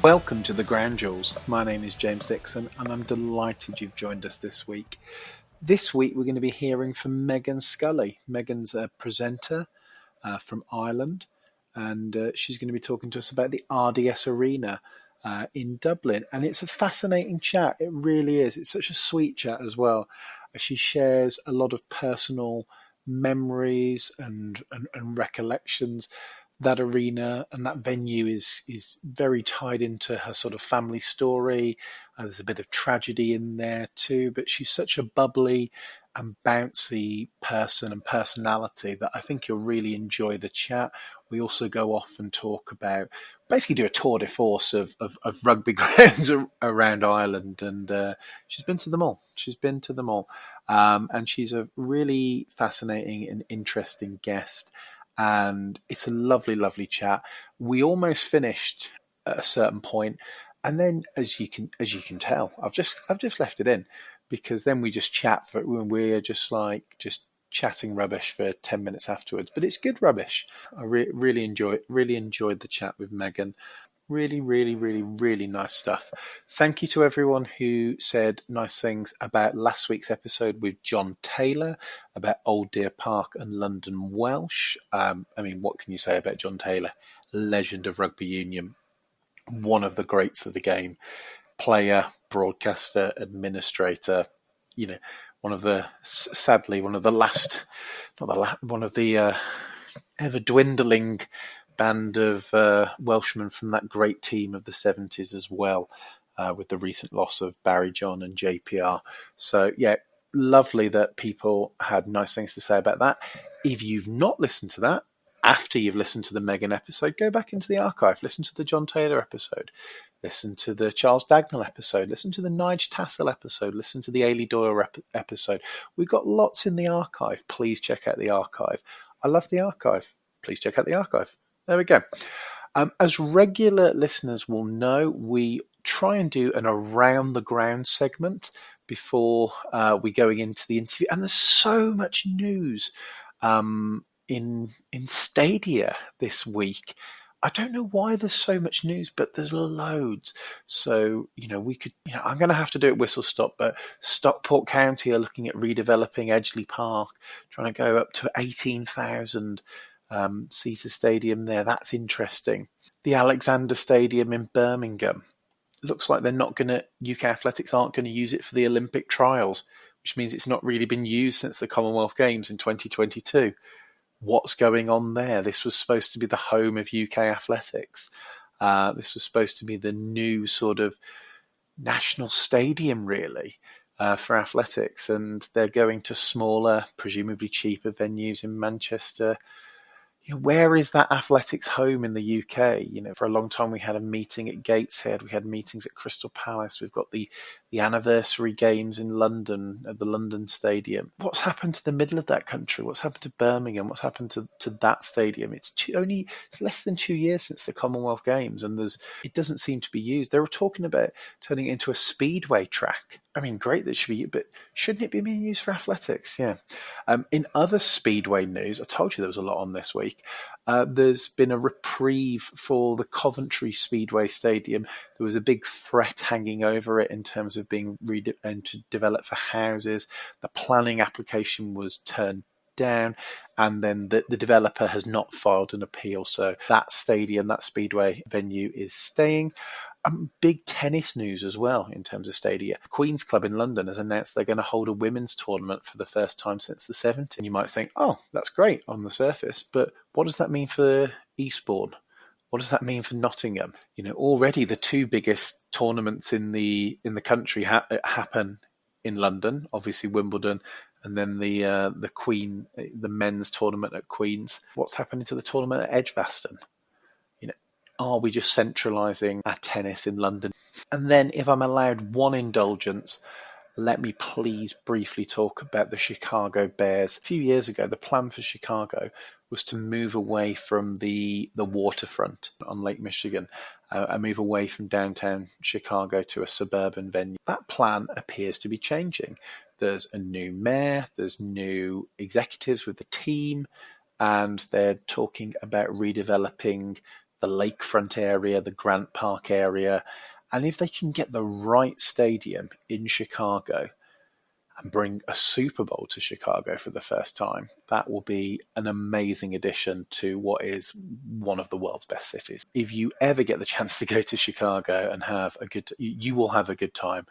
Welcome to the Ground Jewels. My name is James Dixon and I'm delighted you've joined us this week. This week we're going to be hearing from Meghann Scully. Meghann's a presenter from Ireland, and she's going to be talking to us about the RDS Arena in Dublin. And it's a fascinating chat. It really is. It's such a sweet chat as well. She shares a lot of personal memories and recollections. That arena and that venue is very tied into her sort of family story. There's a bit of tragedy in there too, but she's such a bubbly and bouncy person and personality that I think you'll really enjoy the chat. We also go off and talk about, basically do a tour de force of rugby grounds around Ireland, and she's been to them all. And she's a really fascinating and interesting guest. And it's a lovely, lovely chat. We almost finished at a certain point, and then, as you can tell, I've just left it in because then we just chat for when we're just chatting rubbish for 10 minutes afterwards. But it's good rubbish. I really enjoyed the chat with Meghann. Really, really, really, really nice stuff. Thank you to everyone who said nice things about last week's episode with John Taylor about Old Deer Park and London Welsh. What can you say about John Taylor? Legend of rugby union, one of the greats of the game, player, broadcaster, administrator. One of the ever dwindling band of Welshmen from that great team of the 70s as well, with the recent loss of Barry John and JPR. So, yeah, lovely that people had nice things to say about that. If you've not listened to that, after you've listened to the Meghann episode, go back into the archive, listen to the John Taylor episode, listen to the Charles Dagnall episode, listen to the Nige Tassel episode, listen to the Ailey Doyle episode. We've got lots in the archive. Please check out the archive. I love the archive. Please check out the archive. There we go. As regular listeners will know, we try and do an around the ground segment before we going into the interview. And there's so much news in Stadia this week. I don't know why there's so much news, but there's loads. So, I'm going to have to do it whistle stop, but Stockport County are looking at redeveloping Edgeley Park, trying to go up to 18,000 seater stadium there. That's interesting. The Alexander Stadium in Birmingham looks like UK Athletics aren't going to use it for the Olympic trials, which means it's not really been used since the Commonwealth Games in 2022. What's going on there? This was supposed to be the home of UK Athletics. This was supposed to be the new sort of national stadium, really, for athletics, and they're going to smaller, presumably cheaper venues in Manchester. Where is that athletics home in the UK? For a long time we had a meeting at Gateshead, we had meetings at Crystal Palace, we've got the anniversary games in London at the London Stadium. What's happened to the middle of that country? What's happened to Birmingham? What's happened to that stadium? It's less than 2 years since the Commonwealth Games, and it doesn't seem to be used. They were talking about turning it into a speedway track. Great that it should be, but shouldn't it be being used for athletics? Yeah. In other speedway news, I told you there was a lot on this week. There's been a reprieve for the Coventry Speedway Stadium. There was a big threat hanging over it in terms of being and to develop for houses. The planning application was turned down, and then the developer has not filed an appeal. So that stadium, that speedway venue, is staying. Big tennis news as well in terms of stadia. Queen's Club in London has announced they're going to hold a women's tournament for the first time since the 70s. You might think, oh, that's great on the surface, but what does that mean for Eastbourne? What does that mean for Nottingham? Already the two biggest tournaments in the country happen in London, obviously Wimbledon, and then the men's tournament at Queen's. What's happening to the tournament at Edgbaston? Are we just centralising our tennis in London? And then, if I'm allowed one indulgence, let me please briefly talk about the Chicago Bears. A few years ago, the plan for Chicago was to move away from the waterfront on Lake Michigan, and move away from downtown Chicago to a suburban venue. That plan appears to be changing. There's a new mayor, there's new executives with the team, and they're talking about redeveloping the lakefront area, the Grant Park area. And if they can get the right stadium in Chicago and bring a Super Bowl to Chicago for the first time, that will be an amazing addition to what is one of the world's best cities. If you ever get the chance to go to Chicago and you will have a good time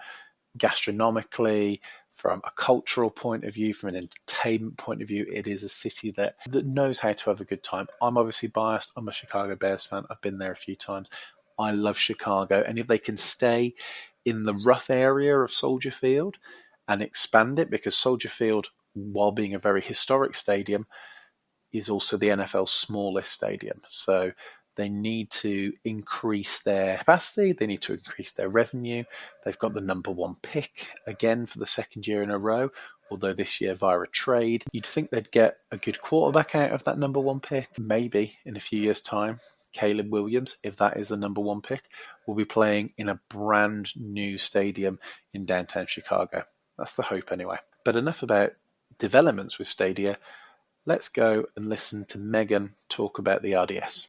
gastronomically, from a cultural point of view, from an entertainment point of view. It is a city that knows how to have a good time. I'm obviously biased. I'm a Chicago Bears fan. I've been there a few times. I love Chicago. And if they can stay in the rough area of Soldier Field and expand it, because Soldier Field, while being a very historic stadium, is also the NFL's smallest stadium. So they need to increase their capacity. They need to increase their revenue. They've got the number one pick again for the second year in a row, although this year via a trade. You'd think they'd get a good quarterback out of that number one pick. Maybe in a few years' time, Caleb Williams, if that is the number one pick, will be playing in a brand new stadium in downtown Chicago. That's the hope anyway. But enough about developments with Stadia. Let's go and listen to Meghann talk about the RDS.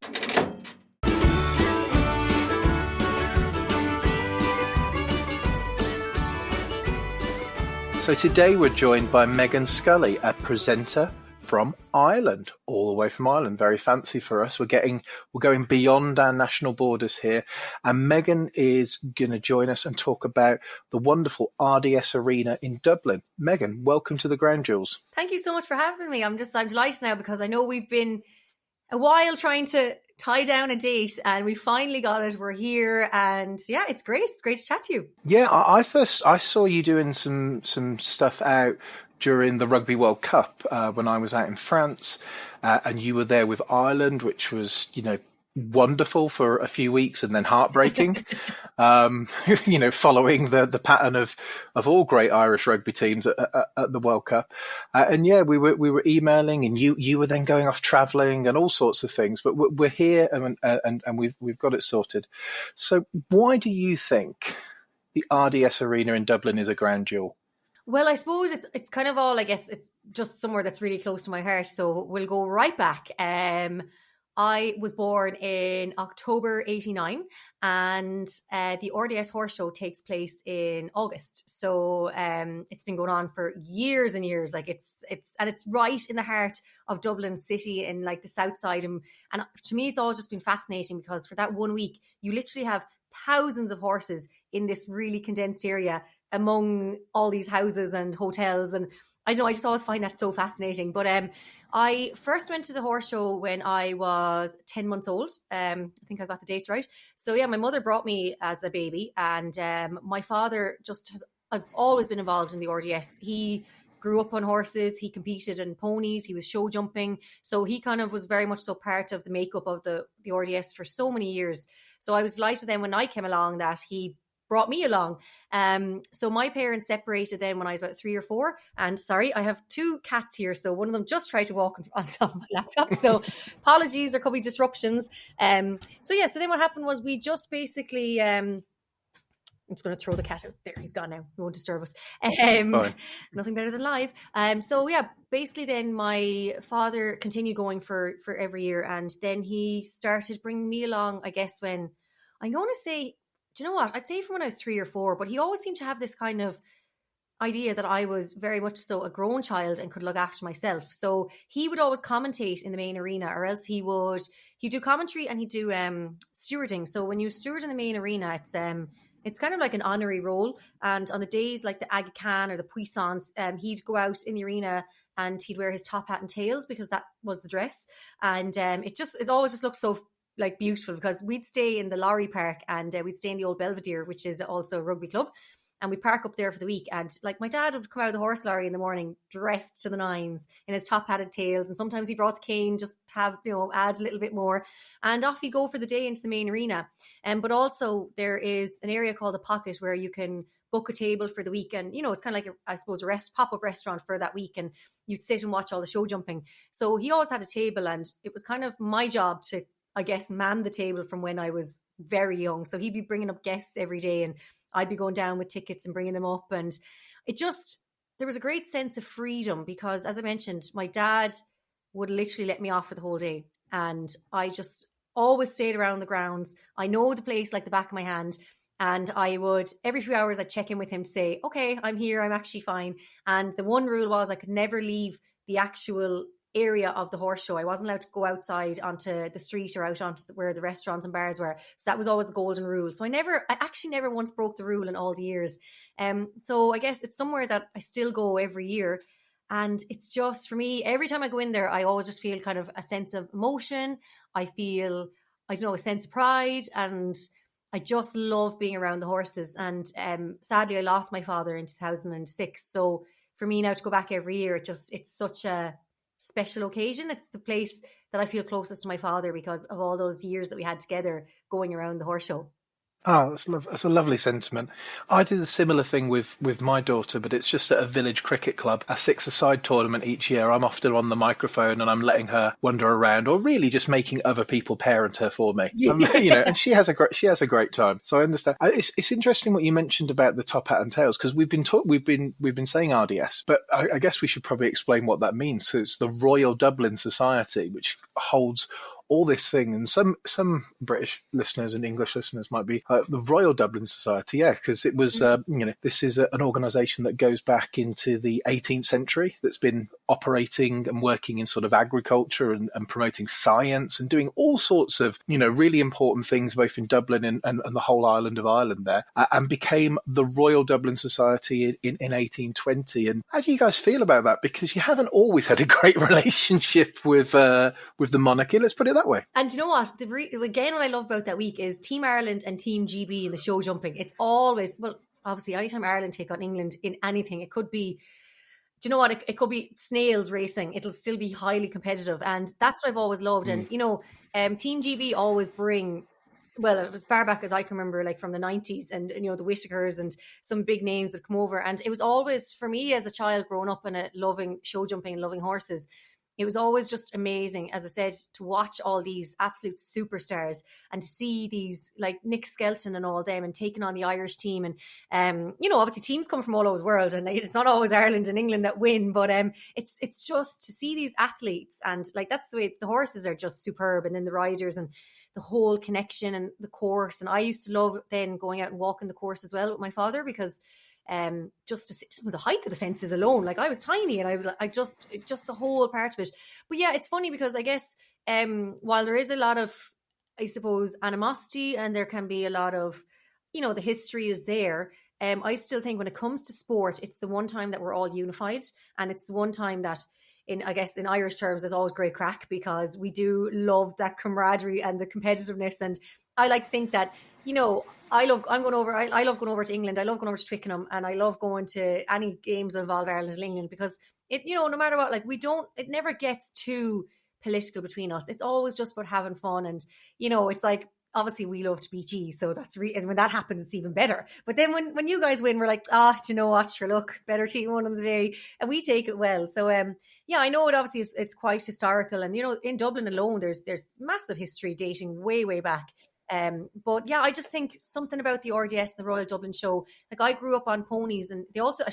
So today we're joined by Meghann Scully, a presenter from Ireland, all the way from Ireland. Very fancy for us. We're going beyond our national borders here. And Meghann is going to join us and talk about the wonderful RDS Arena in Dublin. Meghann, welcome to the Ground Jewels. Thank you so much for having me. I'm delighted now, because I know we've been a while trying to tie down a date, and we finally got it. We're here, and yeah, it's great. It's great to chat to you. Yeah, I saw you doing some stuff out during the Rugby World Cup when I was out in France, and you were there with Ireland, which was, wonderful for a few weeks and then heartbreaking, following the pattern of all great Irish rugby teams at the World Cup. And yeah, we were emailing, and you were then going off traveling and all sorts of things, but we're here and we've got it sorted. So why do you think the RDS Arena in Dublin is a ground jewel? Well, I suppose it's kind of all, I guess it's just somewhere that's really close to my heart. So we'll go right back. I was born in October 89, and the RDS Horse Show takes place in August. So it's been going on for years and years. Like it's right in the heart of Dublin City, in like the south side. And to me, it's always just been fascinating, because for that 1 week, you literally have thousands of horses in this really condensed area among all these houses and hotels. And I don't know, I just always find that so fascinating. But I first went to the horse show when I was 10 months old. I think I got the dates right. So yeah, my mother brought me as a baby, and my father just has always been involved in the RDS. He grew up on horses, he competed in ponies, he was show jumping. So he kind of was very much so part of the makeup of the RDS for so many years. So I was delighted then when I came along that he brought me along. So my parents separated then when I was about 3 or 4. And sorry, I have 2 cats here. So one of them just tried to walk on top of my laptop. So apologies, there could be disruptions. So then what happened was we just basically... I'm just going to throw the cat out there. He's gone now. He won't disturb us. Nothing better than live. Basically then my father continued going for every year. And then he started bringing me along, I guess, when I'm going to say... Do you know what? I'd say from when I was 3 or 4, but he always seemed to have this kind of idea that I was very much so a grown child and could look after myself. So he would always commentate in the main arena, or else he'd do commentary and he'd do stewarding. So when you steward in the main arena, it's kind of like an honorary role. And on the days like the Aga Khan or the Puissance, he'd go out in the arena and he'd wear his top hat and tails, because that was the dress. And it always just looked so like beautiful, because we'd stay in the Lorry Park, and we'd stay in the old Belvedere, which is also a rugby club, and we'd park up there for the week. And like my dad would come out of the horse lorry in the morning dressed to the nines in his top hatted tails, and sometimes he brought the cane just to have, add a little bit more, and off you go for the day into the main arena. But also there is an area called the Pocket where you can book a table for the week, and it's kind of like a pop-up restaurant for that week, and you'd sit and watch all the show jumping. So he always had a table, and it was kind of my job to, I guess, man the table from when I was very young. So he'd be bringing up guests every day, and I'd be going down with tickets and bringing them up. And there was a great sense of freedom, because, as I mentioned, my dad would literally let me off for the whole day. And I just always stayed around the grounds. I know the place like the back of my hand. And I would, every few hours, I'd check in with him to say, okay, I'm here, I'm actually fine. And the one rule was I could never leave the actual area of the horse show. I wasn't allowed to go outside onto the street or out onto where the restaurants and bars were. So that was always the golden rule. So I actually never once broke the rule in all the years. So I guess it's somewhere that I still go every year. And it's just, for me, every time I go in there, I always just feel kind of a sense of emotion. I feel, I don't know, a sense of pride, and I just love being around the horses. And sadly, I lost my father in 2006. So for me now to go back every year, it's such a special occasion. It's the place that I feel closest to my father because of all those years that we had together going around the horse show. Oh, that's a lovely sentiment. I did a similar thing with my daughter, but it's just at a village cricket club, a six-a-side tournament each year. I'm often on the microphone and I'm letting her wander around, or really just making other people parent her for me. And she has a great time. So I understand. It's interesting what you mentioned about the top hat and tails, because we've been saying RDS, but I guess we should probably explain what that means. So it's the Royal Dublin Society, which holds all this thing, and some British listeners and English listeners might be the Royal Dublin Society, because it was this is an organisation that goes back into the 18th century, that's been operating and working in sort of agriculture and promoting science and doing all sorts of really important things both in Dublin and the whole island of Ireland there, and became the Royal Dublin Society in 1820. And how do you guys feel about that? Because you haven't always had a great relationship with the monarchy. Let's put it that way. And you know what? Again, what I love about that week is Team Ireland and Team GB in the show jumping. It's always, well, obviously, anytime Ireland take on England in anything, it could be, do you know what? It could be snails racing. It'll still be highly competitive. And that's what I've always loved. And, Team GB always bring, well, as far back as I can remember, like from the 90s, and, the Whittakers and some big names that come over. And it was always, for me as a child growing up and loving show jumping and loving horses, it was always just amazing, as I said, to watch all these absolute superstars and to see these like Nick Skelton and all them and taking on the Irish team. And, obviously teams come from all over the world, and it's not always Ireland and England that win, but it's just to see these athletes, and like that's the way the horses are just superb. And then the riders and the whole connection and the course. And I used to love then going out and walking the course as well with my father, because just to see the height of the fences alone, like I was tiny, and I just the whole part of it. But yeah, it's funny because I guess while there is a lot of, I suppose, animosity, and there can be a lot of, the history is there, I still think when it comes to sport, it's the one time that we're all unified, and it's the one time that in Irish terms there's always great crack, because we do love that camaraderie and the competitiveness. And I like to think that, I love going over to England. I love going over to Twickenham, and I love going to any games that involve Ireland and England, because it, no matter what, like it never gets too political between us. It's always just about having fun. And, it's like, obviously we love to beat you, so that's and when that happens, it's even better. But then when you guys win, we're like, do you know what? Sure, look, better team won on the day, and we take it well. So I know it obviously it's quite historical, and in Dublin alone, there's massive history dating way back. But yeah, I just think something about the RDS, the Royal Dublin Show. Like I grew up on ponies, and they also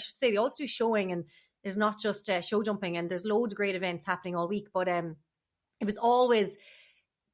do showing, and there's not just show jumping, and there's loads of great events happening all week. But it was always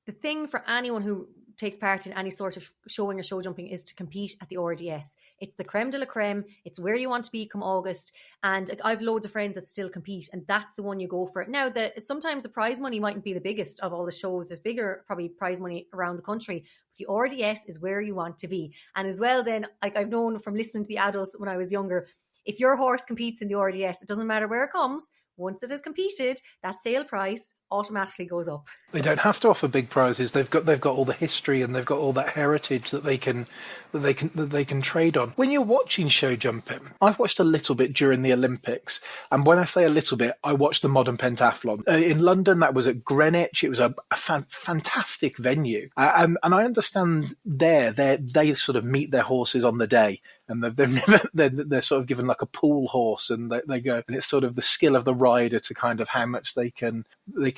the thing for anyone who takes part in any sort of showing or show jumping is to compete at the RDS. It's the creme de la creme. It's where you want to be come August. And I've loads of friends that still compete, and that's the one you go for. Now, sometimes the prize money mightn't be the biggest of all the shows. There's bigger probably prize money around the country. But the RDS is where you want to be. And as well then, like I've known from listening to the adults when I was younger, if your horse competes in the RDS, it doesn't matter where it comes. Once it has competed, that sale price automatically goes up. They don't have to offer big prizes. They've got all the history, and they've got all that heritage that they can trade on. When you're watching show jumping, I've watched a little bit during the Olympics, and when I say a little bit, I watched the modern pentathlon in London. That was at Greenwich. It was a fantastic venue, and I understand they sort of meet their horses on the day, and they're sort of given like a pool horse, and they go, and it's sort of the skill of the rider to kind of how much they can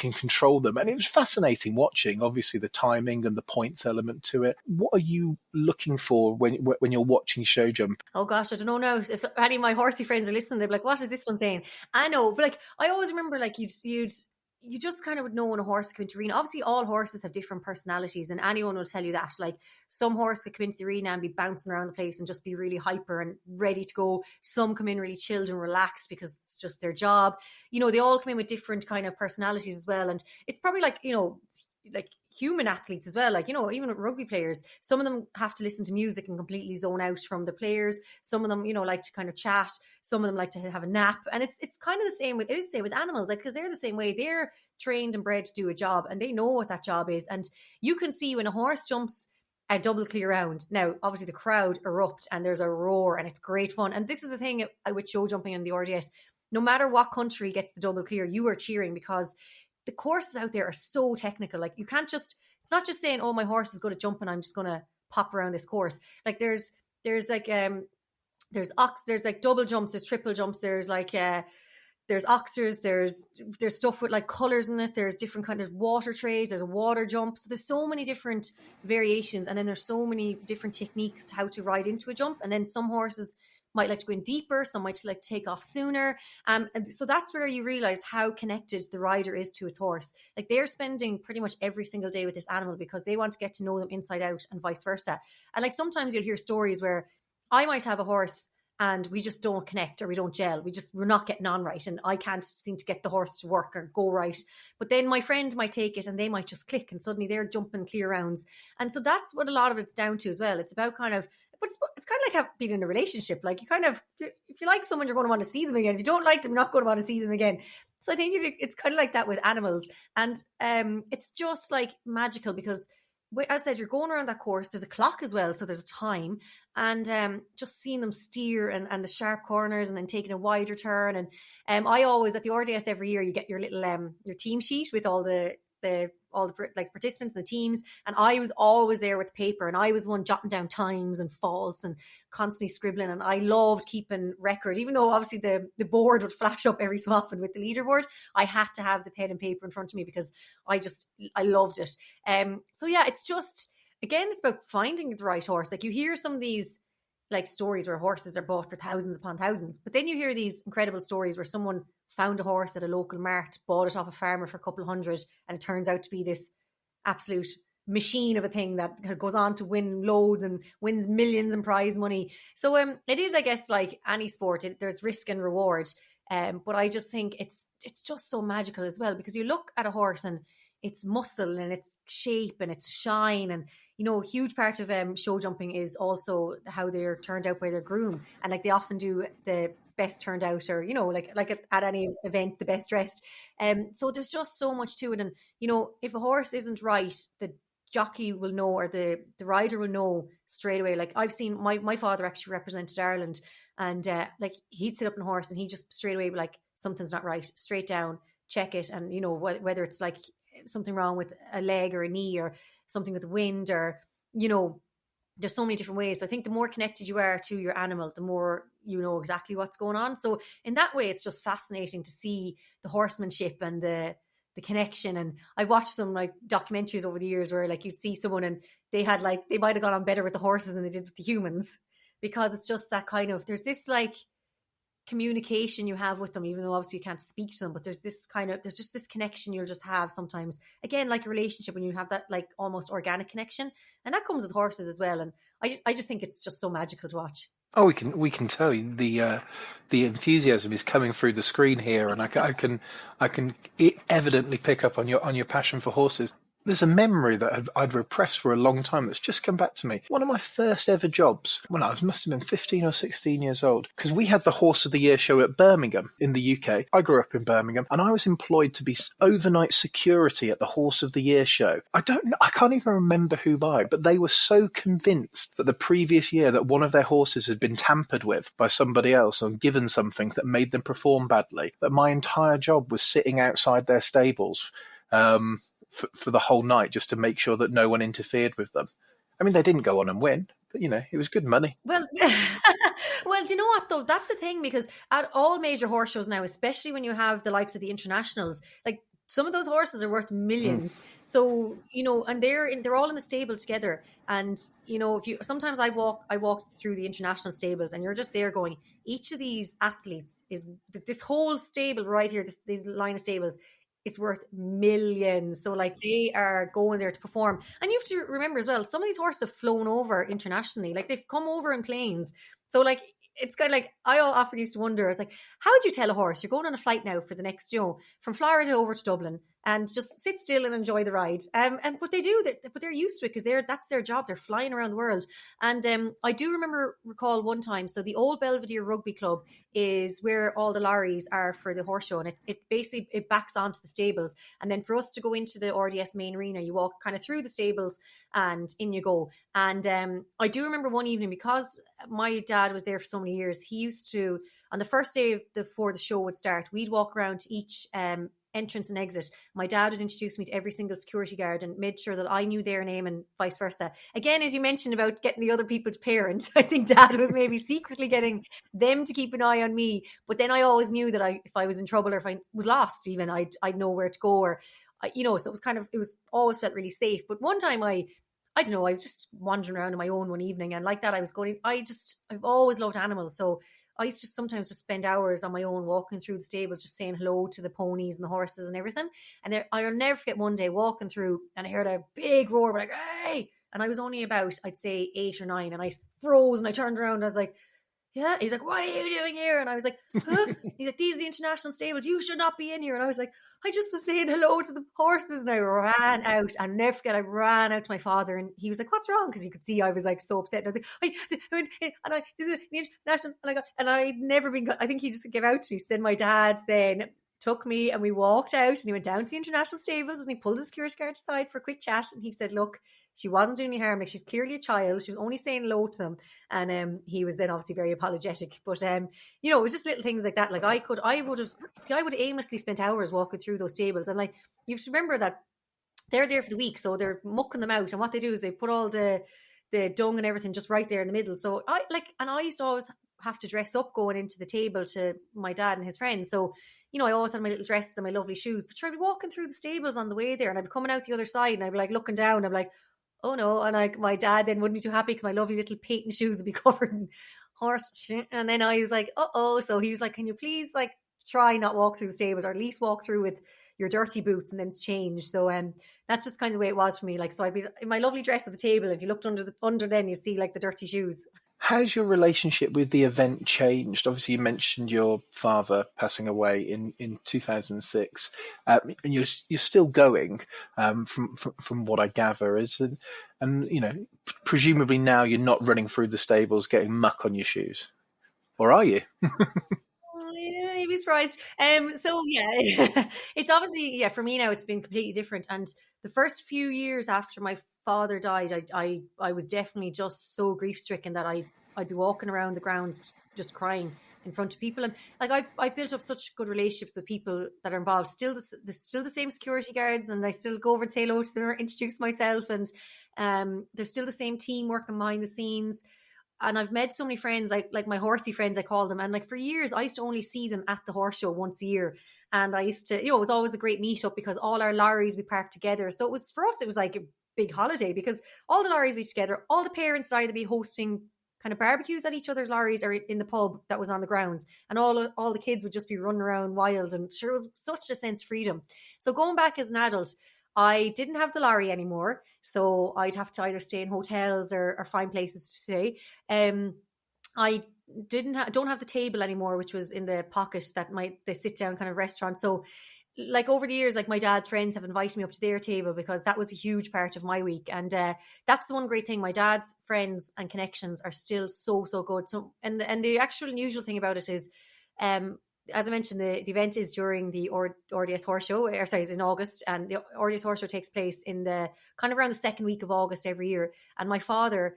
control them. And it was fascinating watching, obviously, the timing and the points element to it. What are you looking for when you're watching show jump? Oh gosh, I don't know now. If any of my horsey friends are listening, they'll be like, what is this one saying? I know, but like I always remember, like you'd you just kind of would know when a horse come into the arena. Obviously, all horses have different personalities, and anyone will tell you that. Like, some horse could come into the arena and be bouncing around the place and just be really hyper and ready to go. Some come in really chilled and relaxed because it's just their job. You know, they all come in with different kind of personalities as well. And it's probably like, you know, like human athletes as well. Like, you know, even rugby players, some of them have to listen to music and completely zone out from the players. Some of them, you know, like to kind of chat. Some of them like to have a nap. And it's kind of the same with, it is the same with animals, like, because they're the same way. They're trained and bred to do a job, and they know what that job is. And you can see when a horse jumps a double clear round. Now, obviously the crowd erupt and there's a roar and it's great fun. And this is the thing with show jumping and the RDS. No matter what country gets the double clear, you are cheering, because the courses out there are so technical. Like, you can't just, it's not just saying, oh, my horse is good at jumping, I'm just going to pop around this course. Like, there's like double jumps, there's triple jumps, there's like there's oxers, there's stuff with like colors in it, there's different kind of water trays, there's a water jump. So there's so many different variations, and then there's so many different techniques how to ride into a jump. And then some horses might like to go in deeper, some might like to take off sooner. And so that's where you realize how connected the rider is to its horse. Like, they're spending pretty much every single day with this animal because they want to get to know them inside out, and vice versa. And like, sometimes you'll hear stories where I might have a horse and we just don't connect, or we don't gel. We're not getting on right, and I can't seem to get the horse to work or go right. But then my friend might take it and they might just click, and suddenly they're jumping clear rounds. And so that's what a lot of it's down to as well. It's about kind of, but it's kind of like being in a relationship. Like, you kind of, if you like someone, you're going to want to see them again. If you don't like them, you're not going to want to see them again. So I think it's kind of like that with animals. And it's just like magical, because as I said, you're going around that course. There's a clock as well, so there's a time. And just seeing them steer and the sharp corners, and then taking a wider turn. And I always, at the RDS every year, you get your little your team sheet with all the like participants and the teams, and I was always there with paper, and I was one jotting down times and faults and constantly scribbling. And I loved keeping record, even though obviously the board would flash up every so often with the leaderboard. I had to have the pen and paper in front of me because I loved it. So yeah, it's just, again, it's about finding the right horse. Like, you hear some of these like stories where horses are bought for thousands upon thousands, but then you hear these incredible stories where someone found a horse at a local mart, bought it off a farmer for a couple of hundred, and it turns out to be this absolute machine of a thing that goes on to win loads and wins millions in prize money. So it is, I guess, like any sport, there's risk and reward. But I just think it's just so magical as well, because you look at a horse and its muscle and its shape and its shine. And, you know, a huge part of show jumping is also how they're turned out by their groom. And like, they often do the best turned out, or, you know, like at any event, the best dressed. So there's just so much to it. And, you know, if a horse isn't right, the jockey will know, or the rider will know straight away. Like, I've seen my father actually represented Ireland, and like, he'd sit up on a horse and he just straight away be like, something's not right, straight down, check it. And, you know, whether it's like something wrong with a leg or a knee, or something with the wind, or, you know, there's so many different ways. So I think the more connected you are to your animal, the more you know exactly what's going on. So in that way, it's just fascinating to see the horsemanship and the connection. And I've watched some like documentaries over the years where like you'd see someone and they might have gone on better with the horses than they did with the humans, because it's just that kind of, there's this like communication you have with them, even though obviously you can't speak to them, but there's just this connection you'll just have sometimes, again, like a relationship, when you have that like almost organic connection. And that comes with horses as well. And I just think it's just so magical to watch. Oh, we can tell the enthusiasm is coming through the screen here, and I can evidently pick up on your passion for horses. There's a memory that I'd repressed for a long time that's just come back to me. One of my first ever jobs, when I must have been 15 or 16 years old, because we had the Horse of the Year show at Birmingham in the UK. I grew up in Birmingham, and I was employed to be overnight security at the Horse of the Year show. I can't even remember who by, but they were so convinced that the previous year that one of their horses had been tampered with by somebody else or given something that made them perform badly, that my entire job was sitting outside their stables for the whole night, just to make sure that no one interfered with them. I mean, they didn't go on and win, but, you know, it was good money. Well, well, do you know what, though? That's the thing, because at all major horse shows now, especially when you have the likes of the internationals, like, some of those horses are worth millions. So, you know, and they're all in the stable together. And, you know, sometimes I walk through the international stables, and you're just there going, each of these athletes is this whole stable right here, this line of stables it's worth millions. So like they are going there to perform. And you have to remember as well, some of these horses have flown over internationally. Like they've come over in planes. So like it's kind of like, I often used to wonder, I was like, how would you tell a horse you're going on a flight now for the next, from Florida over to Dublin, and just sit still and enjoy the ride? And but they do, but they're used to it because that's their job. They're flying around the world. And I do recall one time. So the old Belvedere Rugby Club is where all the lorries are for the horse show, and it basically it backs onto the stables. And then for us to go into the RDS main arena, you walk kind of through the stables and in you go. And I do remember one evening, because my dad was there for so many years, he used to, on the first day before the show would start, we'd walk around to each entrance and exit. My dad would introduce me to every single security guard and made sure that I knew their name and vice versa. Again, as you mentioned about getting the other people's parents, I think dad was maybe secretly getting them to keep an eye on me. But then I always knew that if I was in trouble or if I was lost even, I'd know where to go, or, so it was always felt really safe. But one time I don't know, I was just wandering around on my own one evening, and like that I've always loved animals. So I used to sometimes just spend hours on my own walking through the stables, just saying hello to the ponies and the horses and everything. And I'll never forget one day walking through, and I heard a big roar, like, hey! And I was only about, I'd say 8 or 9, and I froze and I turned around and I was like, yeah. He's like, what are you doing here? And I was like, huh? He's like, these are the international stables. You should not be in here. And I was like, I just was saying hello to the horses, and I ran out. And never forget, I ran out to my father, and he was like, what's wrong? Because he could see I was like so upset. And I was like, this is the international. And I'd never been, I think he just gave out to me. So then my dad then took me and we walked out, and he went down to the international stables, and he pulled the security guard aside for a quick chat. And he said, look, she wasn't doing any harm. Like, she's clearly a child. She was only saying hello to them. And he was then obviously very apologetic. But, it was just little things like that. Like I would have aimlessly spent hours walking through those stables. And like, you have to remember that they're there for the week. So they're mucking them out. And what they do is they put all the dung and everything just right there in the middle. So I used to always have to dress up going into the table to my dad and his friends. So, I always had my little dresses and my lovely shoes. But I'd be walking through the stables on the way there, and I'd be coming out the other side, and I'd be like looking down, and I'm like, oh no. And my dad then wouldn't be too happy because my lovely little patent shoes would be covered in horse shit. And then I was like, uh-oh. So he was like, can you please like try not walk through the stables, or at least walk through with your dirty boots and then change. So that's just kind of the way it was for me. Like, so I'd be in my lovely dress at the table. If you looked under then you see like the dirty shoes. How's your relationship with the event changed? Obviously, you mentioned your father passing away in 2006, and you're still going, from what I gather. And presumably now you're not running through the stables getting muck on your shoes, or are you? Yeah, you'd be surprised. So yeah, it's obviously, for me now it's been completely different. And the first few years after my father died, I was definitely just so grief stricken that I'd be walking around the grounds just crying in front of people. And like I've built up such good relationships with people that are involved. Still the same security guards, and I still go over and say hello to them or introduce myself. And there's still the same team working behind the scenes. And I've met so many friends, like my horsey friends, I call them. And like for years, I used to only see them at the horse show once a year. And I used to, it was always the great meetup because all our lorries we parked together. So for us, it was like a big holiday because all the lorries be together. All the parents would either be hosting kind of barbecues at each other's lorries or in the pub that was on the grounds. And all the kids would just be running around wild, and sure, it was such a sense of freedom. So going back as an adult, I didn't have the lorry anymore, so I'd have to either stay in hotels or find places to stay. I don't have the table anymore, which was in the pocket that the sit down kind of restaurant. So like over the years, like my dad's friends have invited me up to their table because that was a huge part of my week. And that's the one great thing. My dad's friends and connections are still so, so good. So, and the actual unusual thing about it is, as I mentioned, the event is during the RDS Horse Show, it's in August, and the RDS Horse Show takes place in the kind of around the second week of August every year. And my father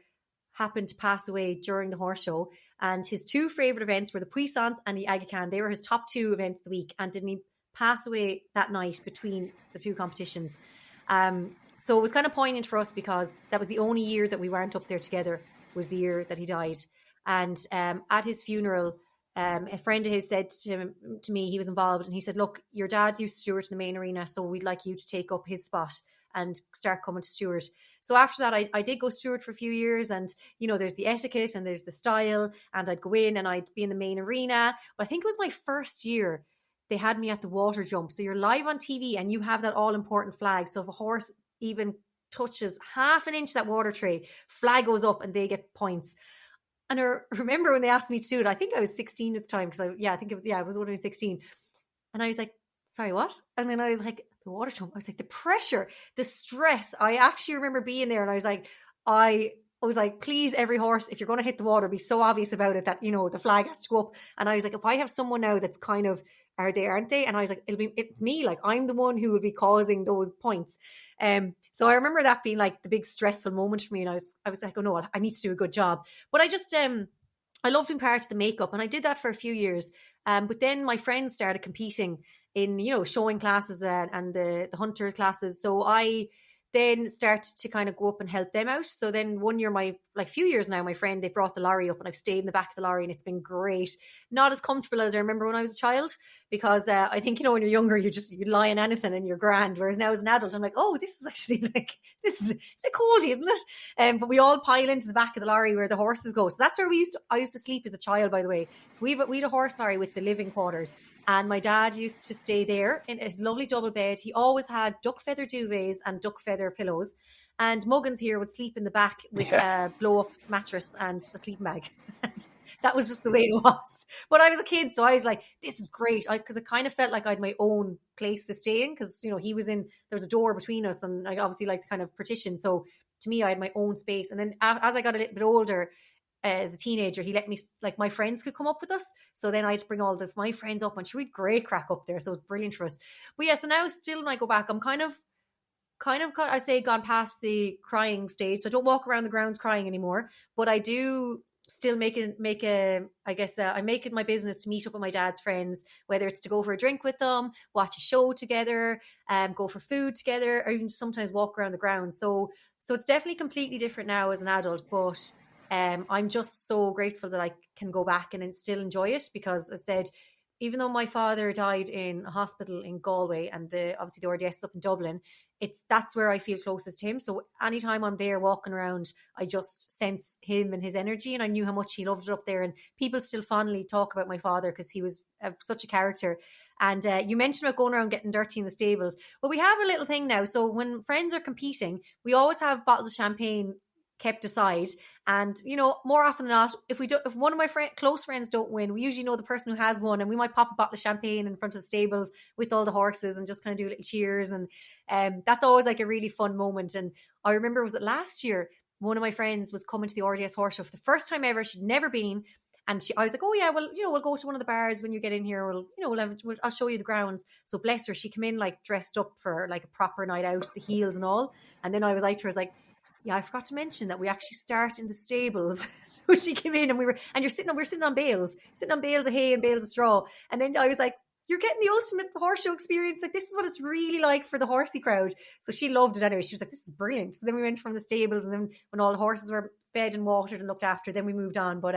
happened to pass away during the horse show, and his two favourite events were the Puissance and the Aga Khan. They were his top two events of the week, and didn't he pass away that night between the two competitions. So it was kind of poignant for us because that was the only year that we weren't up there together, was the year that he died. And at his funeral, a friend of his said to me, he was involved, and he said, look, your dad used steward in the main arena, so we'd like you to take up his spot and start coming to steward. So after that, I did go steward for a few years, and there's the etiquette and there's the style, and I'd go in and I'd be in the main arena. But I think it was my first year they had me at the water jump. So you're live on TV and you have that all important flag. So if a horse even touches half an inch that water tray, flag goes up and they get points. And I remember when they asked me to do it, I think I was 16 at the time, because I was only 16. And I was like, sorry, what? And then I was like, the water jump. I was like, the pressure, the stress. I actually remember being there and I was like, please, every horse, if you're going to hit the water, be so obvious about it that, you know, the flag has to go up. And I was like, if I have someone now that's kind of, are they, aren't they? And I was like, it's me. Like, I'm the one who will be causing those points. So I remember that being like the big stressful moment for me. And I was like, oh no, I need to do a good job. But I just, I love being part of the makeup, and I did that for a few years. But then my friends started competing in, you know, showing classes and the hunter classes. So I then started to kind of go up and help them out. So then one year, few years now, my friend, they brought the lorry up and I've stayed in the back of the lorry and it's been great. Not as comfortable as I remember when I was a child, because I think, you know, when you're younger, you lie in anything and you're grand. Whereas now as an adult, I'm like, oh, this is actually like, it's a bit coldy, isn't it? But we all pile into the back of the lorry where the horses go. So that's where I used to sleep as a child, by the way. We had a horse lorry with the living quarters. And my dad used to stay there in his lovely double bed. He always had duck feather duvets and duck feather pillows. And Muggins here would sleep in the back with a blow-up mattress and a sleeping bag. And that was just the way it was. But I was a kid, so I was like, this is great. Because I kind of felt like I had my own place to stay in. Because, you know, there was a door between us. And I obviously liked the kind of partition. So to me, I had my own space. And then as I got a little bit older, as a teenager, he let me, like, my friends could come up with us. So then I had to bring all my friends up, and she would great crack up there. So it was brilliant for us. But yeah, so now still when I go back, I'm kind of, I say, gone past the crying stage. So I don't walk around the grounds crying anymore, but I do still I make it my business to meet up with my dad's friends, whether it's to go for a drink with them, watch a show together, go for food together, or even sometimes walk around the grounds. So it's definitely completely different now as an adult, but I'm just so grateful that I can go back and still enjoy it, because as I said, even though my father died in a hospital in Galway and obviously the RDS up in Dublin, that's where I feel closest to him. So anytime I'm there walking around, I just sense him and his energy, and I knew how much he loved it up there. And people still fondly talk about my father because he was such a character. And you mentioned about going around getting dirty in the stables. Well, we have a little thing now. So when friends are competing, we always have bottles of champagne kept aside, and you know, more often than not, if one of my close friends don't win, we usually know the person who has won, and we might pop a bottle of champagne in front of the stables with all the horses and just kind of do little cheers, and that's always like a really fun moment. And I remember, was it last year, one of my friends was coming to the RDS Horse Show for the first time ever. She'd never been, and I was like, oh yeah, well, you know, we'll go to one of the bars when you get in here. I'll show you the grounds. So bless her, she came in like dressed up for like a proper night out, the heels and all. And then I was like to her, I was like, yeah, I forgot to mention that we actually start in the stables. So she came in and we were sitting on bales of hay and bales of straw. And then I was like, you're getting the ultimate horse show experience. Like, this is what it's really like for the horsey crowd. So she loved it anyway. She was like, this is brilliant. So then we went from the stables, and then when all the horses were fed and watered and looked after, then we moved on. But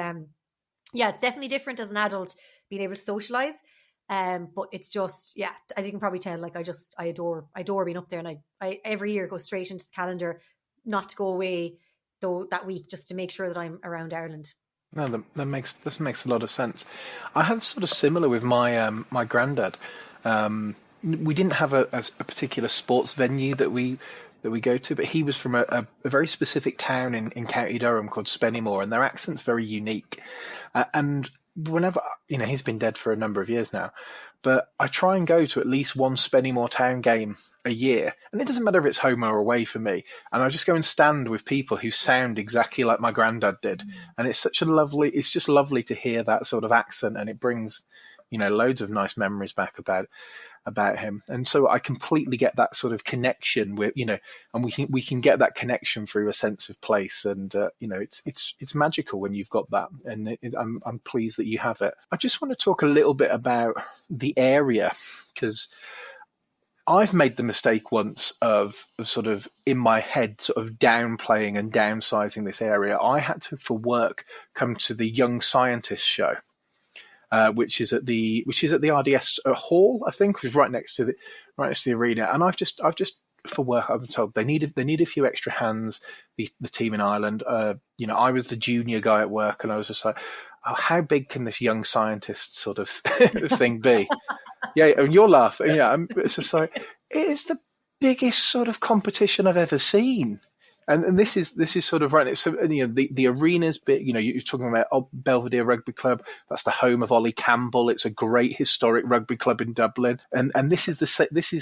yeah, it's definitely different as an adult being able to socialize. But it's just, yeah, as you can probably tell, like I adore being up there, and I every year go straight into the calendar, not to go away though that week, just to make sure that I'm around Ireland. No, that makes a lot of sense. I have sort of similar with my my granddad. We didn't have a particular sports venue that we go to, but he was from a very specific town in County Durham called Spennymoor, and their accent's very unique. And whenever, you know, he's been dead for a number of years now, but I try and go to at least one Spennymoor town game a year, and it doesn't matter if it's home or away for me. And I just go and stand with people who sound exactly like my granddad did, and it's just lovely to hear that sort of accent, and it brings, you know, loads of nice memories back about him. And so I completely get that sort of connection with, you know, and we can get that connection through a sense of place, and you know, it's magical when you've got that, and I'm pleased that you have it. I just want to talk a little bit about the area, because I've made the mistake once of sort of in my head sort of downplaying and downsizing this area. I had to, for work, come to the Young Scientists show, which is at the RDS Hall, I think, which is right next to the arena. And I've just for work, I'm told they need a few extra hands. The team in Ireland, you know, I was the junior guy at work, and I was just like, oh, how big can this Young Scientist sort of thing be? Yeah, and you're laughing. Yeah, it's just like, it is the biggest sort of competition I've ever seen. And this is sort of right. It's the arena's bit. You're talking about Belvedere Rugby Club. That's the home of Ollie Campbell. It's a great historic rugby club in Dublin. And this is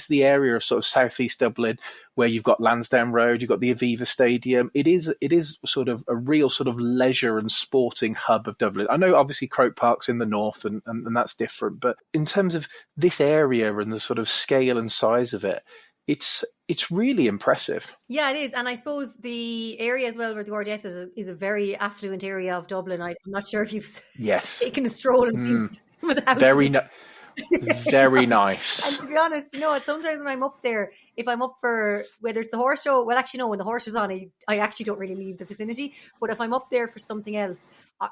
the area of sort of southeast Dublin where you've got Lansdowne Road, you've got the Aviva Stadium. It is sort of a real sort of leisure and sporting hub of Dublin. I know obviously Croke Park's in the north and that's different, but in terms of this area and the sort of scale and size of it, it's really impressive. Yeah, it is. And I suppose the area as well where the RDS is a very affluent area of Dublin. I'm not sure if you've taken a stroll and seen some of the houses. Very nice. And to be honest, sometimes when I'm up there, if I'm up for whether it's the horse show, well, actually, no, when the horse show's on, I actually don't really leave the vicinity. But if I'm up there for something else,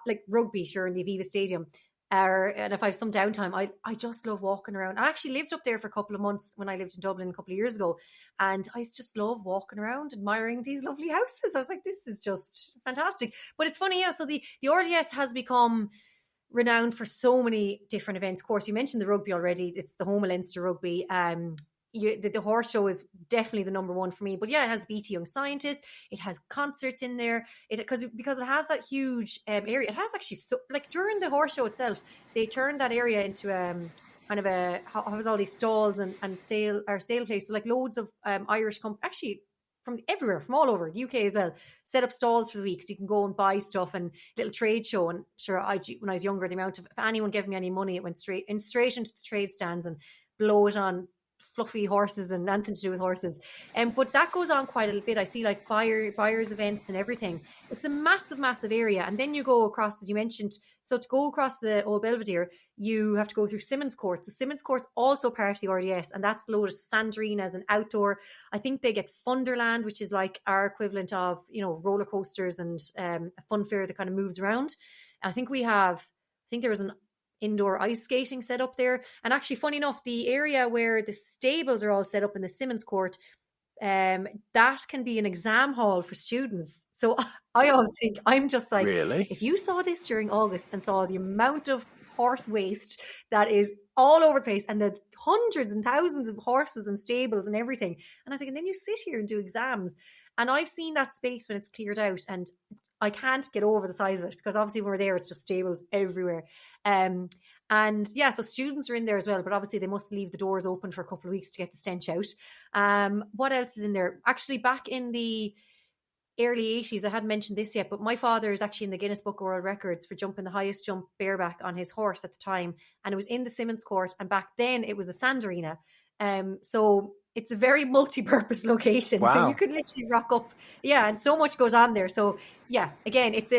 like rugby, sure, in the Aviva Stadium, and if I have some downtime, I just love walking around. I actually lived up there for a couple of months when I lived in Dublin a couple of years ago, and I just love walking around, admiring these lovely houses. I was like, this is just fantastic. But it's funny, yeah. So the RDS has become renowned for so many different events. Of course, you mentioned the rugby already. It's the home of Leinster Rugby. The horse show is definitely the number one for me. But yeah, it has BT Young Scientists. It has concerts in there. Because it has that huge area. It has actually, during the horse show itself, they turned that area into kind of has all these stalls and sale place. So like loads of Irish actually from everywhere, from all over the UK as well, set up stalls for the week so you can go and buy stuff and little trade show. And sure, when I was younger, the amount of, if anyone gave me any money, it went straight into the trade stands and blow it on fluffy horses and nothing to do with horses. But that goes on quite a little bit. I see like buyers events and everything. It's a massive, massive area. And then you go across, as you mentioned, so to go across the Old Belvedere, you have to go through Simmons Court. So Simmons Court's also part of the RDS, and that's loaded sand arenas and outdoor. I think they get Funderland, which is like our equivalent of, roller coasters and a fun fair that kind of moves around. I think there was an indoor ice skating set up there. And actually, funny enough, the area where the stables are all set up in the Simmons Court, that can be an exam hall for students. So I always think, I'm just like, really? If you saw this during August and saw the amount of horse waste that is all over the place and the hundreds and thousands of horses and stables and everything. And I was like, and then you sit here and do exams. And I've seen that space when it's cleared out, and I can't get over the size of it, because obviously when we're there, it's just stables everywhere. And yeah, so students are in there as well, but obviously they must leave the doors open for a couple of weeks to get the stench out. What else is in there? Actually, back in the early 80s, I hadn't mentioned this yet, but my father is actually in the Guinness Book of World Records for jumping the highest jump bareback on his horse at the time. And it was in the Simmons Court. And back then it was a sand arena. So it's a very multi-purpose location. Wow. So you could literally rock up. Yeah. And so much goes on there. So yeah, again, it's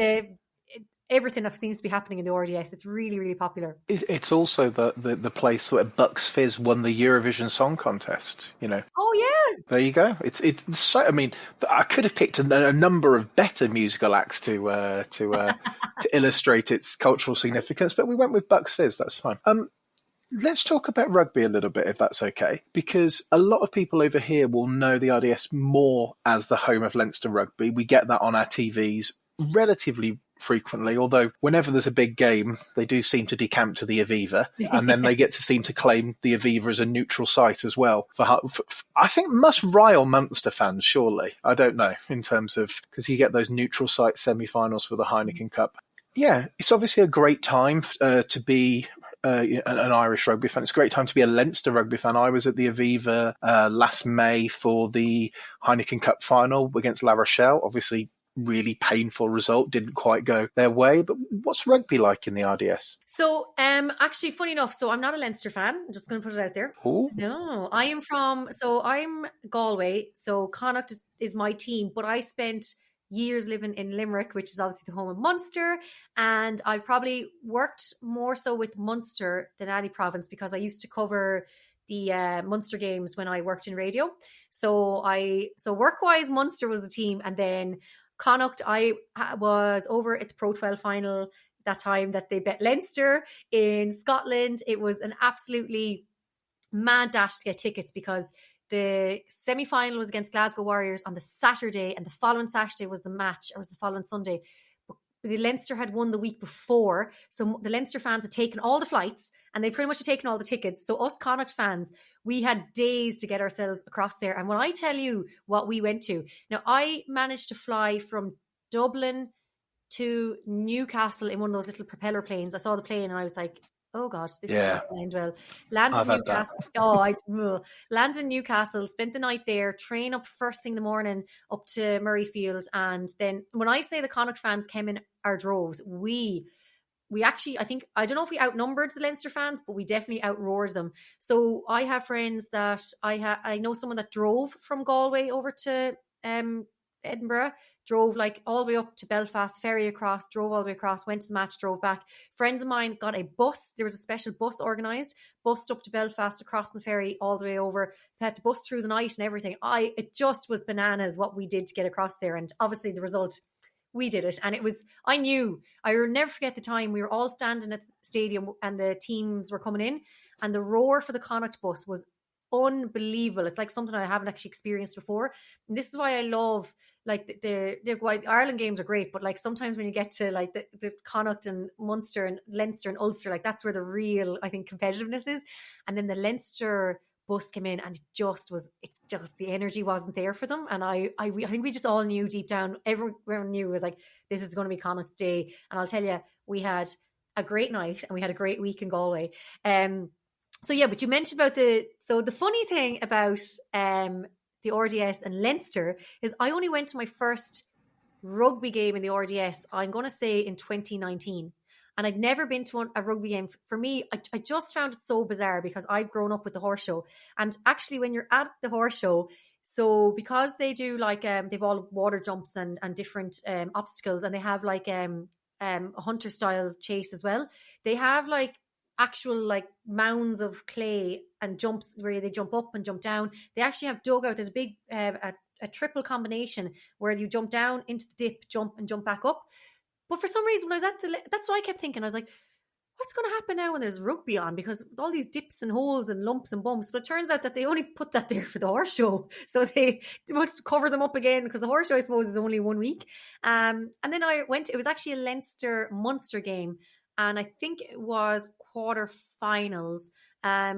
everything that seems to be happening in the RDS. It's really, really popular. It's also the place where Bucks Fizz won the Eurovision Song Contest, Oh, yeah. There you go. It's so, I mean, I could have picked a number of better musical acts to illustrate its cultural significance, but we went with Bucks Fizz. That's fine. Let's talk about rugby a little bit, if that's okay, because a lot of people over here will know the RDS more as the home of Leinster Rugby. We get that on our TVs relatively frequently, although whenever there's a big game, they do seem to decamp to the Aviva, and then they get to seem to claim the Aviva as a neutral site as well. I think must rile Munster fans, surely. I don't know, in terms of, because you get those neutral site semi-finals for the Heineken Cup. Yeah, it's obviously a great time to be an Irish rugby fan. It's a great time to be a Leinster rugby fan. I was at the Aviva last May for the Heineken Cup final against La Rochelle. Obviously, really painful result, didn't quite go their way. But what's rugby like in the RDS? So actually, funny enough, so I'm not a Leinster fan. I'm just going to put it out there. Ooh. No, I'm Galway. So Connacht is my team, but I spent years living in Limerick, which is obviously the home of Munster, and I've probably worked more so with Munster than any province, because I used to cover the Munster games when I worked in radio. So work-wise, Munster was the team, and then Connacht, I was over at the Pro 12 final that time that they bet Leinster in Scotland. It was an absolutely mad dash to get tickets, because the semi-final was against Glasgow Warriors on the Saturday, and the following Saturday was the match, or was the following Sunday, the Leinster had won the week before. So the Leinster fans had taken all the flights and they pretty much had taken all the tickets. So us Connacht fans, we had days to get ourselves across there. And when I tell you what we went to, now I managed to fly from Dublin to Newcastle in one of those little propeller planes. I saw the plane and I was like, oh God, this is not going to end well. Landed in Newcastle. Landed in Newcastle, spent the night there, train up first thing in the morning up to Murrayfield. And then when I say the Connacht fans came in our droves, we actually, I don't know if we outnumbered the Leinster fans, but we definitely outroared them. So I have friends that I know someone that drove from Galway over to Edinburgh, drove like all the way up to Belfast, ferry across, drove all the way across, went to the match, drove back. Friends of mine got a bus. There was a special bus organised, bussed up to Belfast, across the ferry, all the way over. They had to bus through the night and everything. It just was bananas what we did to get across there. And obviously the result, we did it. And it was, I will never forget the time we were all standing at the stadium and the teams were coming in and the roar for the Connacht bus was unbelievable. It's like something I haven't actually experienced before. And this is why I love like the Ireland games are great, but like sometimes when you get to like the Connacht and Munster and Leinster and Ulster, like that's where the real, I think, competitiveness is. And then the Leinster bus came in and it just the energy wasn't there for them. And I think we just all knew deep down, everyone knew it was like, this is going to be Connacht's day. And I'll tell you, we had a great night and we had a great week in Galway. So yeah, but you mentioned about the funny thing about the RDS and Leinster is I only went to my first rugby game in the RDS, I'm going to say in 2019. And I'd never been to a rugby game. For me, I just found it so bizarre because I've grown up with the horse show. And actually when you're at the horse show, so because they do like, they've all water jumps and different obstacles and they have like a hunter style chase as well. They have like actual like mounds of clay and jumps where they jump up and jump down. They actually have dug out, there's a big a triple combination where you jump down into the dip, jump and jump back up. But for some reason when I was that's what I kept thinking. I was like, what's going to happen now when there's rugby on? Because all these dips and holes and lumps and bumps. But it turns out that they only put that there for the horse show. So they must cover them up again because the horse show, I suppose, is only 1 week. And then it was actually a Leinster-Munster game. And I think it was quarterfinals. I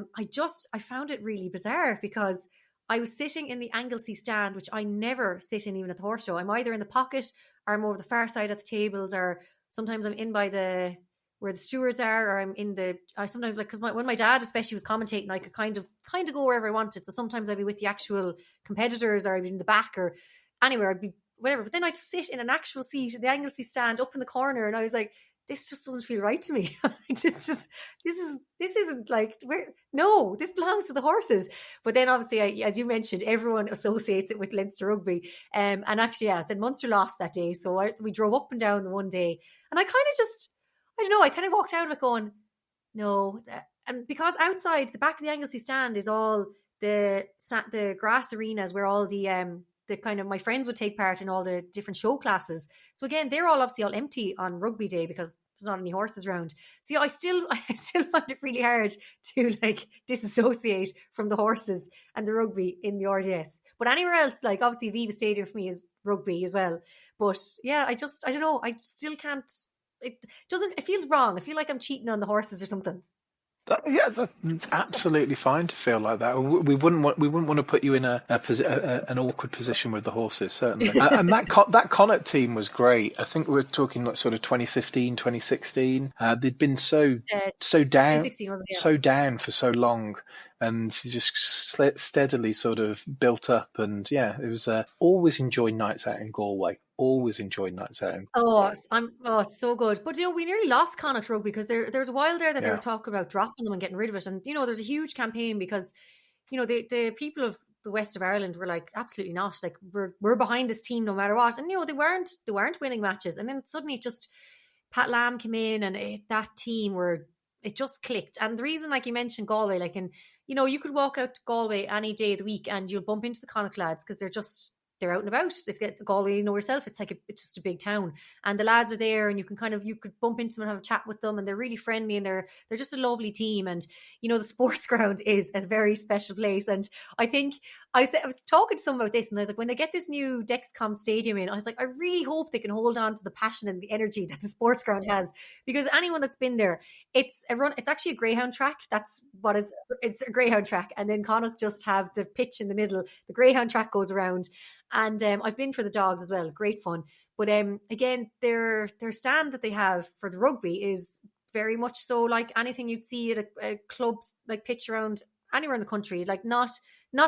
found it really bizarre because I was sitting in the Anglesey stand, which I never sit in even at the horse show. I'm either in the pocket or I'm over the far side of the tables, or sometimes I'm in by where the stewards are, or I'm in I sometimes like, because when my dad especially was commentating, I could kind of go wherever I wanted. So sometimes I'd be with the actual competitors, or I'd be in the back, or anywhere, I'd be whatever. But then I'd sit in an actual seat at the Anglesey stand up in the corner, and I was like, this just doesn't feel right to me. This isn't like, this belongs to the horses. But then obviously, as you mentioned, everyone associates it with Leinster Rugby. And actually, I said Munster lost that day. So we drove up and down the one day. And I kind of I don't know, I kind of walked out of it going, no. And because outside, the back of the Anglesey stand is all the grass arenas where all the kind of my friends would take part in all the different show classes. So again, they're obviously all empty on rugby day because there's not any horses around. So yeah, I still find it really hard to like disassociate from the horses and the rugby in the RDS. But anywhere else, like obviously Viva Stadium for me is rugby as well. But yeah, I don't know. I still can't. It feels wrong. I feel like I'm cheating on the horses or something. That's absolutely fine to feel like that. We wouldn't want to put you in an awkward position with the horses, certainly. And that Connacht team was great. I think we're talking like sort of 2015, 2016. They'd been so down, so down for so long, and just steadily sort of built up. And yeah, it was always enjoyed nights out in Galway. Always enjoyed nights out. It's so good. But we nearly lost Connacht Rugby because there's a while there that they were talking about dropping them and getting rid of it. And there's a huge campaign because the people of the west of Ireland were like, absolutely not. Like we're behind this team no matter what. And they weren't winning matches. And then suddenly Pat Lam came in and that team it just clicked. And the reason, like you mentioned, Galway, you could walk out to Galway any day of the week and you'll bump into the Connacht lads because they're just they're out and about. It's Galway, you know yourself, it's just a big town, and the lads are there, and you could bump into them and have a chat with them, and they're really friendly, and they're just a lovely team. And the sports ground is a very special place. And I think I was talking to someone about this, and I was like, when they get this new Dexcom stadium in, I was like, I really hope they can hold on to the passion and the energy that the sports ground has, because anyone that's been there, it's actually a greyhound track. That's what it's a greyhound track, and then Connacht just have the pitch in the middle. The greyhound track goes around. And I've been for the dogs as well. Great fun. But again, their stand that they have for the rugby is very much so like anything you'd see at a club's like pitch around anywhere in the country. Like not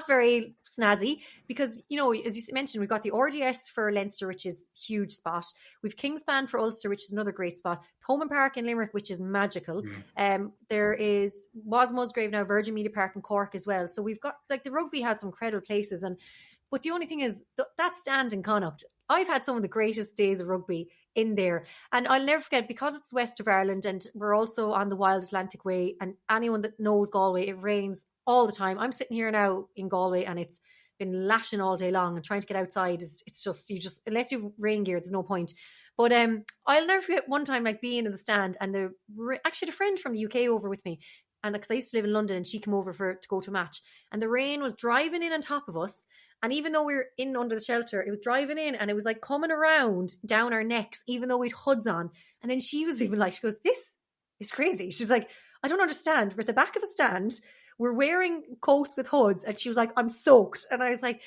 very snazzy, because, as you mentioned, we've got the RDS for Leinster, which is huge spot. We've Kingspan for Ulster, which is another great spot. Thomond Park in Limerick, which is magical. There is Was Musgrave now, Virgin Media Park in Cork as well. So we've got like the rugby has some incredible places. But the only thing is that stand in Connacht, I've had some of the greatest days of rugby in there. And I'll never forget, because it's west of Ireland and we're also on the Wild Atlantic Way, and anyone that knows Galway, it rains all the time. I'm sitting here now in Galway and it's been lashing all day long, and trying to get outside it's just, unless you have rain gear, there's no point. But I'll never forget one time like being in the stand, and actually a friend from the UK over with me, and because I used to live in London, and she came over to go to a match, and the rain was driving in on top of us. And even though we were in under the shelter, it was driving in, and it was like coming around down our necks, even though we'd hoods on. And then she was even like, she goes, "This is crazy." She's like, "I don't understand. We're at the back of a stand. We're wearing coats with hoods." And she was like, "I'm soaked." And I was like,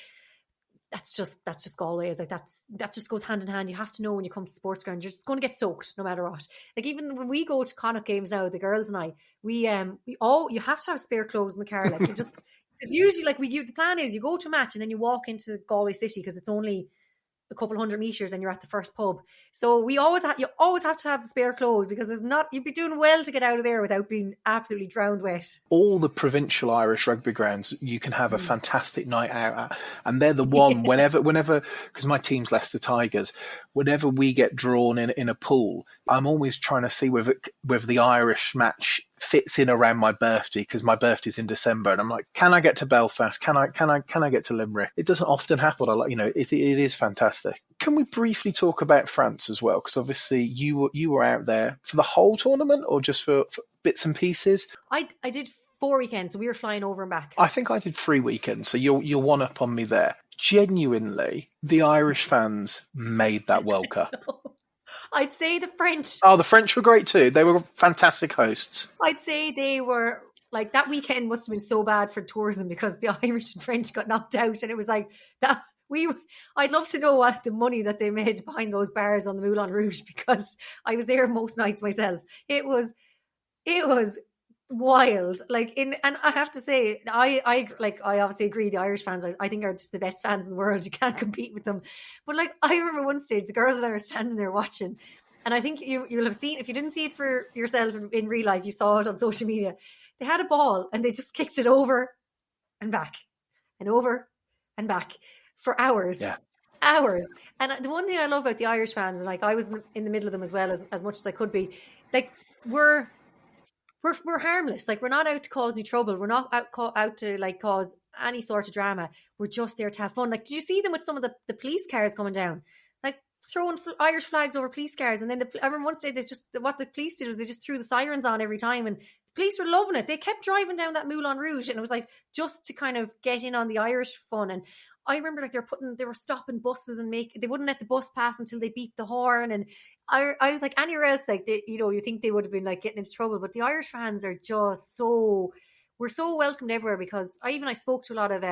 that's just Galway. I was like, that just goes hand in hand. You have to know when you come to sports ground, you're just going to get soaked no matter what. Like even when we go to Connacht games now, the girls and I, you have to have spare clothes in the car. Like you just, because usually like the plan is you go to a match and then you walk into Galway City, because it's only a couple 100 meters and you're at the first pub. So you always have to have the spare clothes, because you'd be doing well to get out of there without being absolutely drowned wet. All the provincial Irish rugby grounds you can have a fantastic night out at, and they're the one whenever, because my team's Leicester Tigers, whenever we get drawn in a pool, I'm always trying to see whether the Irish match fits in around my birthday, because my birthday's in December, and I'm like, can I get to Belfast? Can I get to Limerick? It doesn't often happen. It is fantastic. Can we briefly talk about France as well? Because obviously you were out there for the whole tournament, or just for bits and pieces? I did 4 weekends, so we were flying over and back. I think I did 3 weekends, so you're one up on me there. Genuinely, the Irish fans made that World Cup. I'd say the French. Oh, the French were great too. They were fantastic hosts. I'd say they were, like, that weekend must have been so bad for tourism, because the Irish and French got knocked out, and it was like that. I'd love to know what the money that they made behind those bars on the Moulin Rouge, because I was there most nights myself. It was wild. And I have to say, I obviously agree. The Irish fans, I think, are just the best fans in the world. You can't compete with them. But like, I remember one stage, the girls and I were standing there watching, and I think you'll have seen, if you didn't see it for yourself in real life, you saw it on social media. They had a ball and they just kicked it over and back and over and back for hours. Yeah. Hours. And the one thing I love about the Irish fans, and like I was in the middle of them as well, as much as I could be, like we're harmless. Like, we're not out to cause any trouble. We're not out to like cause any sort of drama. We're just there to have fun. Like, did you see them with some of the police cars coming down? Like, throwing Irish flags over police cars. And then I remember one stage, what the police did was they just threw the sirens on every time, and the police were loving it. They kept driving down that Moulin Rouge, and it was like just to kind of get in on the Irish fun. And I remember like they were stopping buses and they wouldn't let the bus pass until they beeped the horn. And I was like, anywhere else, like you think they would have been like getting into trouble, but the Irish fans are just we're so welcomed everywhere. Because I spoke to a lot of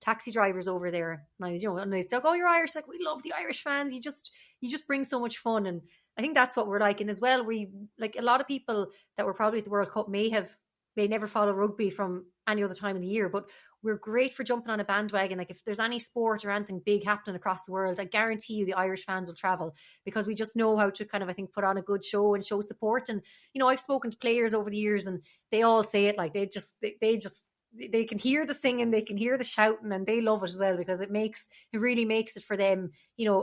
taxi drivers over there, and they say, "Oh, you're Irish." Like, we love the Irish fans. You just bring so much fun, and I think that's what we're like. And as well, we like a lot of people that were probably at the World Cup may never follow rugby from any other time of the year, but we're great for jumping on a bandwagon. Like, if there's any sport or anything big happening across the world, I guarantee you the Irish fans will travel, because we just know how to kind of, I think, put on a good show and show support. And, I've spoken to players over the years, and they all say it, like they can hear the singing, they can hear the shouting, and they love it as well, because it really makes it for them,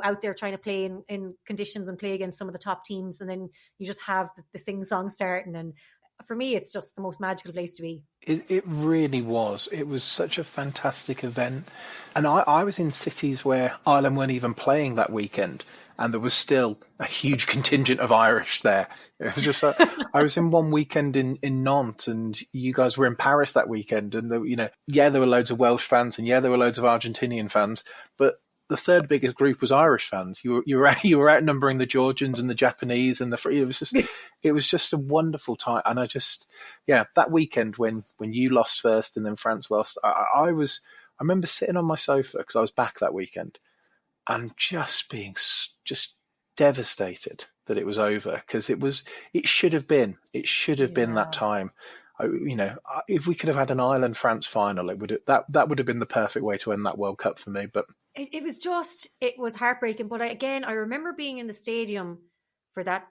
out there trying to play in conditions and play against some of the top teams. And then you just have the sing song starting, and for me, it's just the most magical place to be. It really was. It was such a fantastic event. And I was in cities where Ireland weren't even playing that weekend, and there was still a huge contingent of Irish there. It was just, I was in one weekend in Nantes, and you guys were in Paris that weekend. And, there were loads of Welsh fans, and there were loads of Argentinian fans, but the third biggest group was Irish fans. You were outnumbering the Georgians and the Japanese and it was just a wonderful time. And that weekend when you lost first and then France lost, I remember sitting on my sofa because I was back that weekend and just being just devastated that it was over, because it should have been that time. If we could have had an Ireland France final, that would have been the perfect way to end that World Cup for me. But it was heartbreaking. But I remember being in the stadium for that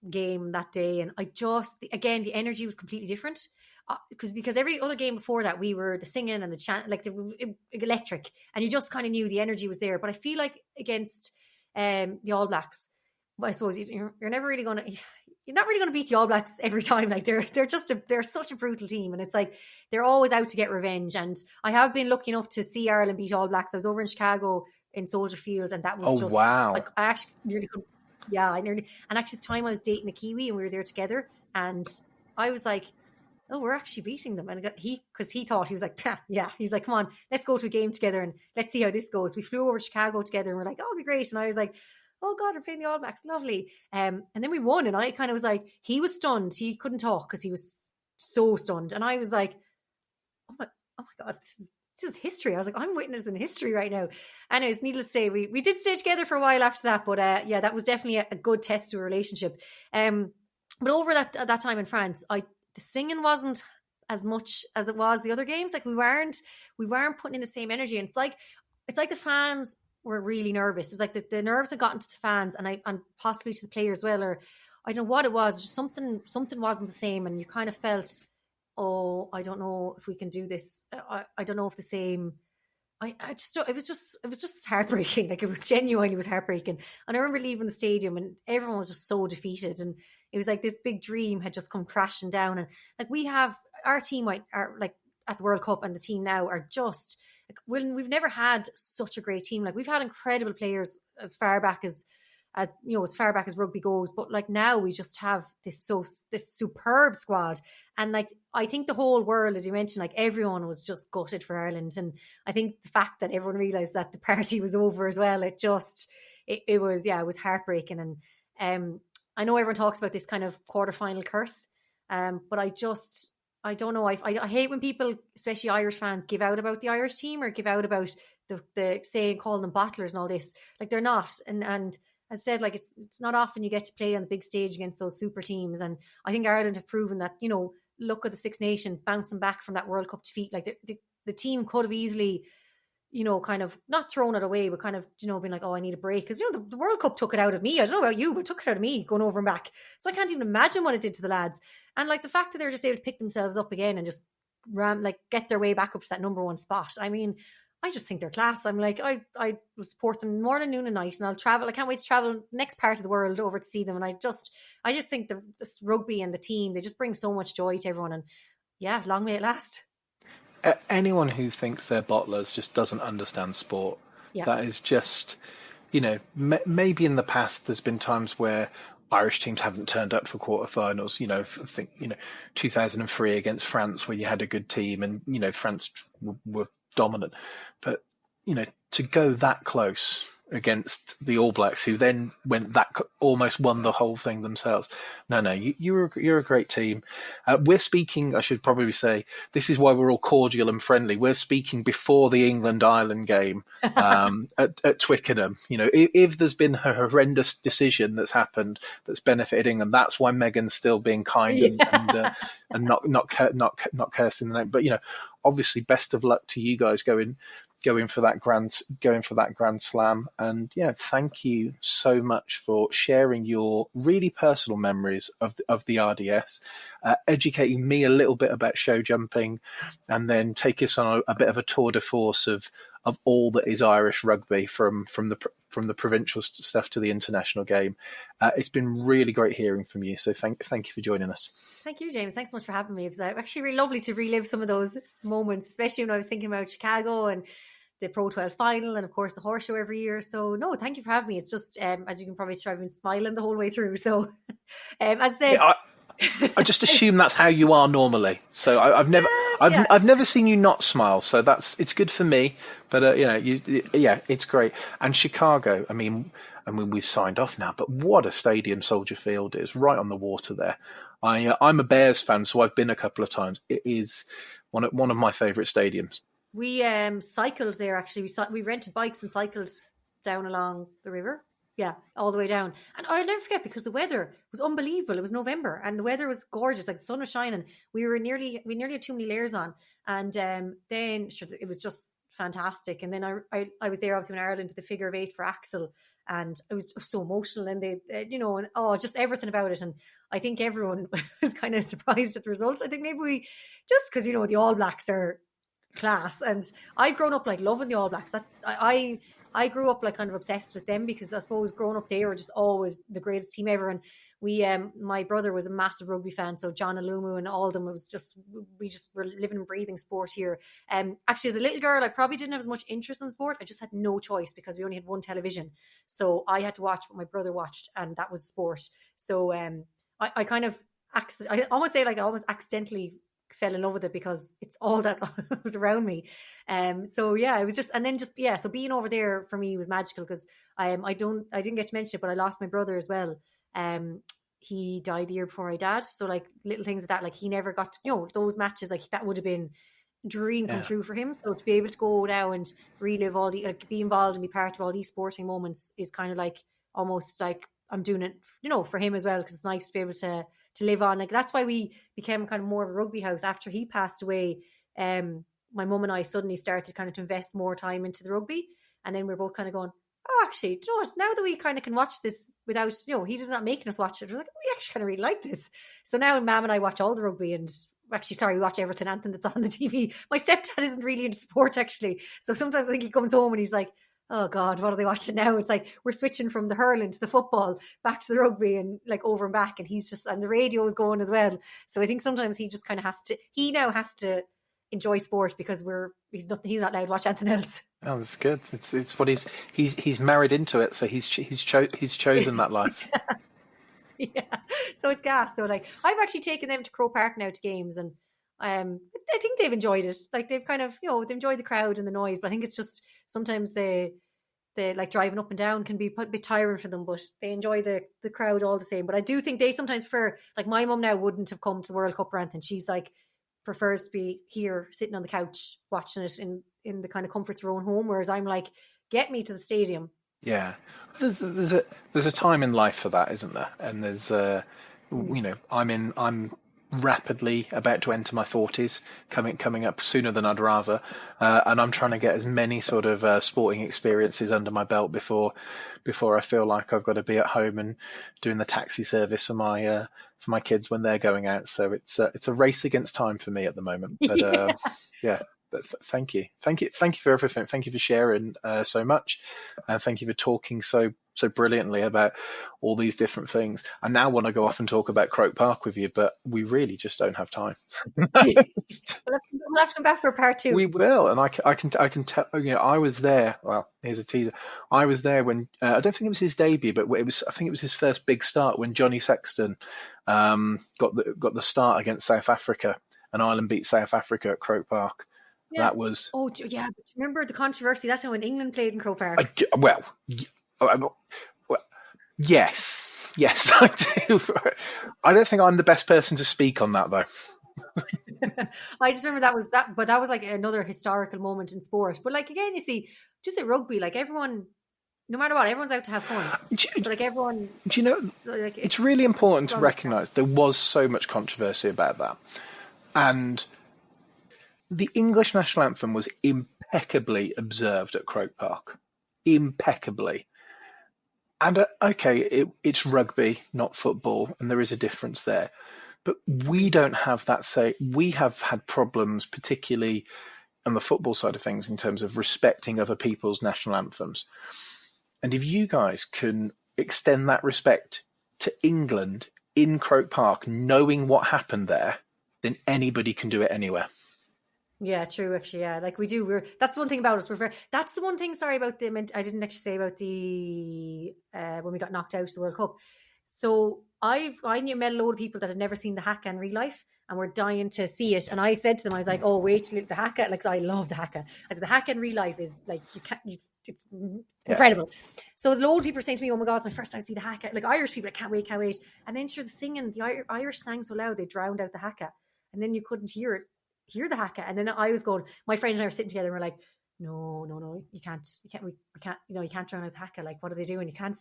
game that day, and the energy was completely different. Because every other game before that, we were the singing and the chant, like electric, and you just kind of knew the energy was there. But I feel like against the All Blacks, I suppose you're never really going to. You're not really going to beat the All Blacks every time. Like they're such a brutal team, and it's like they're always out to get revenge. And I have been lucky enough to see Ireland beat All Blacks. I was over in Chicago in Soldier Field, and that was wow! Like I actually nearly couldn't. Yeah, and actually, at the time I was dating a Kiwi, and we were there together, and I was like, "Oh, we're actually beating them." And because he thought, he was like, "Yeah," he's like, "Come on, let's go to a game together and let's see how this goes." We flew over to Chicago together, and we're like, "Oh, it'll be great." And I was like, "Oh God, we're playing the All Blacks, lovely." And then we won, and I kind of was like, he was stunned. He couldn't talk because he was so stunned, and I was like, "Oh my God, this is history." I was like, I'm witnessing history right now. Anyways, needless to say, we did stay together for a while after that, but that was definitely a good test to a relationship. But over that time in France, the singing wasn't as much as it was the other games. Like we weren't putting in the same energy, and it's like the fans were really nervous. It was like the nerves had gotten to the fans and possibly to the players as well, or I don't know what it was. Just something wasn't the same, and you kind of felt, oh, I don't know if we can do this. I don't know if the same. It was just heartbreaking. Like it genuinely was heartbreaking. And I remember leaving the stadium, and everyone was just so defeated, and it was like this big dream had just come crashing down. And like we have our team are like at the World Cup, and the team now are just. Like, we've never had such a great team. Like we've had incredible players as far back as rugby goes, but like now we just have this superb squad. And like I think the whole world, as you mentioned, like everyone was just gutted for Ireland. And I think the fact that everyone realised that the party was over as well, it was heartbreaking. And I know everyone talks about this kind of quarterfinal curse, but I don't know. I hate when people, especially Irish fans, give out about the Irish team or give out about the saying, calling them battlers and all this. Like they're not. And as I said, like it's not often you get to play on the big stage against those super teams. And I think Ireland have proven that, look at the Six Nations bouncing back from that World Cup defeat. Like the team could have easily, kind of not thrown it away, but kind of, been like, oh, I need a break. Because, the World Cup took it out of me. I don't know about you, but it took it out of me going over and back. So I can't even imagine what it did to the lads. And like the fact that they're just able to pick themselves up again and just get their way back up to that number one spot. I mean, I just think they're class. I'm like, I will support them morning, noon and night, and I'll travel. I can't wait to travel next part of the world over to see them. And I just think this rugby and the team, they just bring so much joy to everyone. And yeah, long may it last. Anyone who thinks they're bottlers just doesn't understand sport. Yeah. That is just, maybe in the past there's been times where Irish teams haven't turned up for quarterfinals. I think 2003 against France, where you had a good team and France were dominant. But to go that close against the All Blacks, who then almost won the whole thing themselves. No, you're a great team. We're speaking, I should probably say, this is why we're all cordial and friendly. We're speaking before the England-Ireland game at Twickenham. If there's been a horrendous decision that's happened that's benefited England, that's why Meghann's still being kind and not cursing the name. But obviously, best of luck to you guys going for that grand slam. And thank you so much for sharing your really personal memories of the RDS, educating me a little bit about show jumping, and then take us on a bit of a tour de force of of all that is Irish rugby, from the provincial stuff to the international game. It's been really great hearing from you. So thank you for joining us. Thank you, James. Thanks so much for having me. It was actually really lovely to relive some of those moments, especially when I was thinking about Chicago and the Pro 12 final, and of course the horse show every year. So no, thank you for having me. It's just, as you can probably tell, I've been smiling the whole way through. So as I said, I just assume that's how you are normally. So I've never seen you not smile. So it's good for me. But it's great. And Chicago, I mean, we've signed off now, but what a stadium Soldier Field is, right on the water there. I'm a Bears fan, so I've been a couple of times. It is one of my favourite stadiums. We cycled there, actually. We rented bikes and cycled down along the river. Yeah, all the way down. And I'll never forget, because the weather was unbelievable. It was November and the weather was gorgeous. Like, the sun was shining. We nearly had too many layers on. And then sure, it was just fantastic. And then I was there, obviously, when Ireland did the figure of 8 for Axel. And it was so emotional, and just everything about it. And I think everyone was kind of surprised at the result. I think maybe we, just because, the All Blacks are class, and I've grown up like loving the All Blacks. I grew up like kind of obsessed with them, because I suppose growing up they were just always the greatest team ever. And we, my brother was a massive rugby fan, so John Alumu and all of them, we just were living and breathing sport here. Actually, as a little girl, I probably didn't have as much interest in sport. I just had no choice, because we only had one television, so I had to watch what my brother watched, and that was sport. So I kind of I almost accidentally fell in love with it, because it's all that was around me. So yeah, it was just, and then just, yeah, so being over there for me was magical, because I didn't get to mention it, but I lost my brother as well. He died the year before my dad, so like little things like that, like he never got to, those matches, like that would have been dream come true for him. So to be able to go now and relive all the, like, be involved and be part of all these sporting moments is kind of like almost like I'm doing it, for him as well, because it's nice to be able to live on. Like, that's why we became kind of more of a rugby house after he passed away. My mum and I suddenly started kind of to invest more time into the rugby, and then we're both kind of going, oh, actually, do you know what? Now that we kind of can watch this without, he's not making us watch it, we're like, we actually kind of really like this. So now Mam and I watch all the rugby, and we watch everything, anything that's on the TV. My stepdad isn't really into sport, actually. So sometimes I think he comes home and he's like, oh God, what are they watching now? It's like we're switching from the hurling to the football, back to the rugby, and like over and back. And and the radio is going as well. So I think sometimes he just kind of he now has to enjoy sport, because he's not allowed to watch anything else. Oh, that's good. It's what he's married into it. So he's chosen that life. Yeah. So it's gas. So like, I've actually taken them to Croke Park now to games, and I think they've enjoyed it. Like, they've kind of, they've enjoyed the crowd and the noise, but I think it's just sometimes the like driving up and down can be a bit tiring for them, but they enjoy the crowd all the same. But I do think they sometimes prefer, like, my mum now wouldn't have come to the World Cup or anything. She's like, prefers to be here sitting on the couch watching it in the kind of comforts of her own home, whereas I'm like, get me to the stadium. Yeah, there's a time in life for that, isn't there? And there's I'm rapidly about to enter my 40s, coming up sooner than I'd rather, and I'm trying to get as many sort of sporting experiences under my belt before I feel like I've got to be at home and doing the taxi service for my kids when they're going out. So it's a race against time for me at the moment. But yeah. But thank you for everything. Thank you for sharing so much, and thank you for talking so brilliantly about all these different things. I now want to go off and talk about Croke Park with you, but we really just don't have time. We'll have to come back for part 2. We will, and I can tell. I was there. Well, here's a teaser. I was there when I don't think it was his debut, but I think it was his first big start when Johnny Sexton got the start against South Africa, and Ireland beat South Africa at Croke Park. Yeah. That was... Oh, yeah. But remember the controversy? That's when England played in Croke Park. Yes, I do. I don't think I'm the best person to speak on that, though. I just remember that was like another historical moment in sport. But like, again, you see, just at rugby, like, everyone, no matter what, everyone's out to have fun. So like, everyone... Do you know, so like, it's really important to recognise there was so much controversy about that. And... the English national anthem was impeccably observed at Croke Park. Impeccably. And it's rugby, not football, and there is a difference there. But we don't have that say. We have had problems, particularly and the football side of things in terms of respecting other people's national anthems. And if you guys can extend that respect to England in Croke Park, knowing what happened there, then anybody can do it anywhere. Yeah, true. Actually, yeah, like we do. That's the one thing about us. That's the one thing. Sorry about them. I didn't actually say about the when we got knocked out of the World Cup. So I met a load of people that had never seen the haka in real life and were dying to see it. And I said to them, I was like, "Oh, wait till the haka!" Like, I love the haka. I said, "The haka in real life is like it's incredible." So a load of people are saying to me, "Oh my God, it's my first time to see the haka." Like Irish people, like, can't wait. And then sure, the singing, the Irish sang so loud they drowned out the haka, and then you couldn't hear the haka. And then I was going, my friends and I were sitting together and we're like, no, you can't, you can't drown out the haka. Like, what are they doing? You can't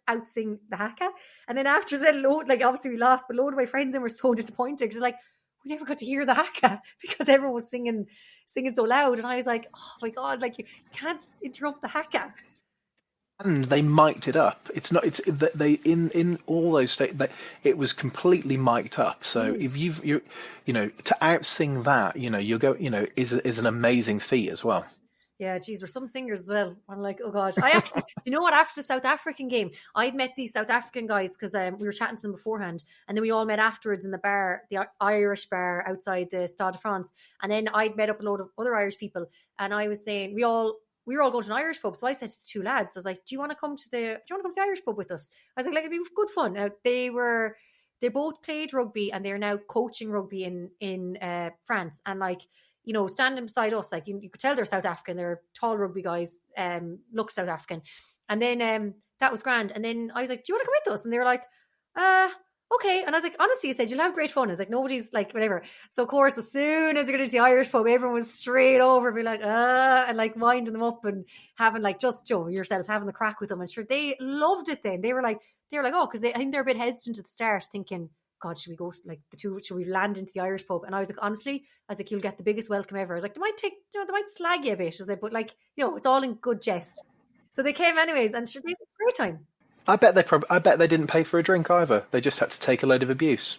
out sing the haka. And then after that load, like obviously we lost, but a load of my friends and were so disappointed because like, we never got to hear the haka because everyone was singing so loud. And I was like, oh my God, like you can't interrupt the haka. And they mic'd it up. It's not. It's they in all those states. It was completely mic'd up. So if you to outsing that, you go, is an amazing feat as well. Yeah, geez, we're some singers as well. I'm like, oh God. I actually, do you know what? After the South African game, I'd met these South African guys because we were chatting to them beforehand, and then we all met afterwards in the bar, the Irish bar outside the Stade de France. And then I'd met up a load of other Irish people, and I was saying we were all going to an Irish pub. So I said to the two lads, I was like, do you want to come to the Irish pub with us? I was like, it'd be good fun. Now, they both played rugby and they're now coaching rugby in France. And like, standing beside us, like you could tell they're South African. They're tall rugby guys, look South African. And then that was grand. And then I was like, do you want to come with us? And they were like, okay. And I was like, honestly, I said, you'll have great fun. I was like, nobody's like, whatever. So of course, as soon as you get into the Irish pub, everyone was straight over, be like, and like winding them up and having like just yourself having the crack with them. And sure, they loved it then. They were like, oh, because I think they're a bit hesitant at the start, thinking, God, should we go like should we land into the Irish pub? And I was like, honestly, you'll get the biggest welcome ever. I was like, they might slag you a bit. I was like, but like, it's all in good jest. So they came anyways, and sure, they had a great time. I bet they didn't pay for a drink either. They just had to take a load of abuse.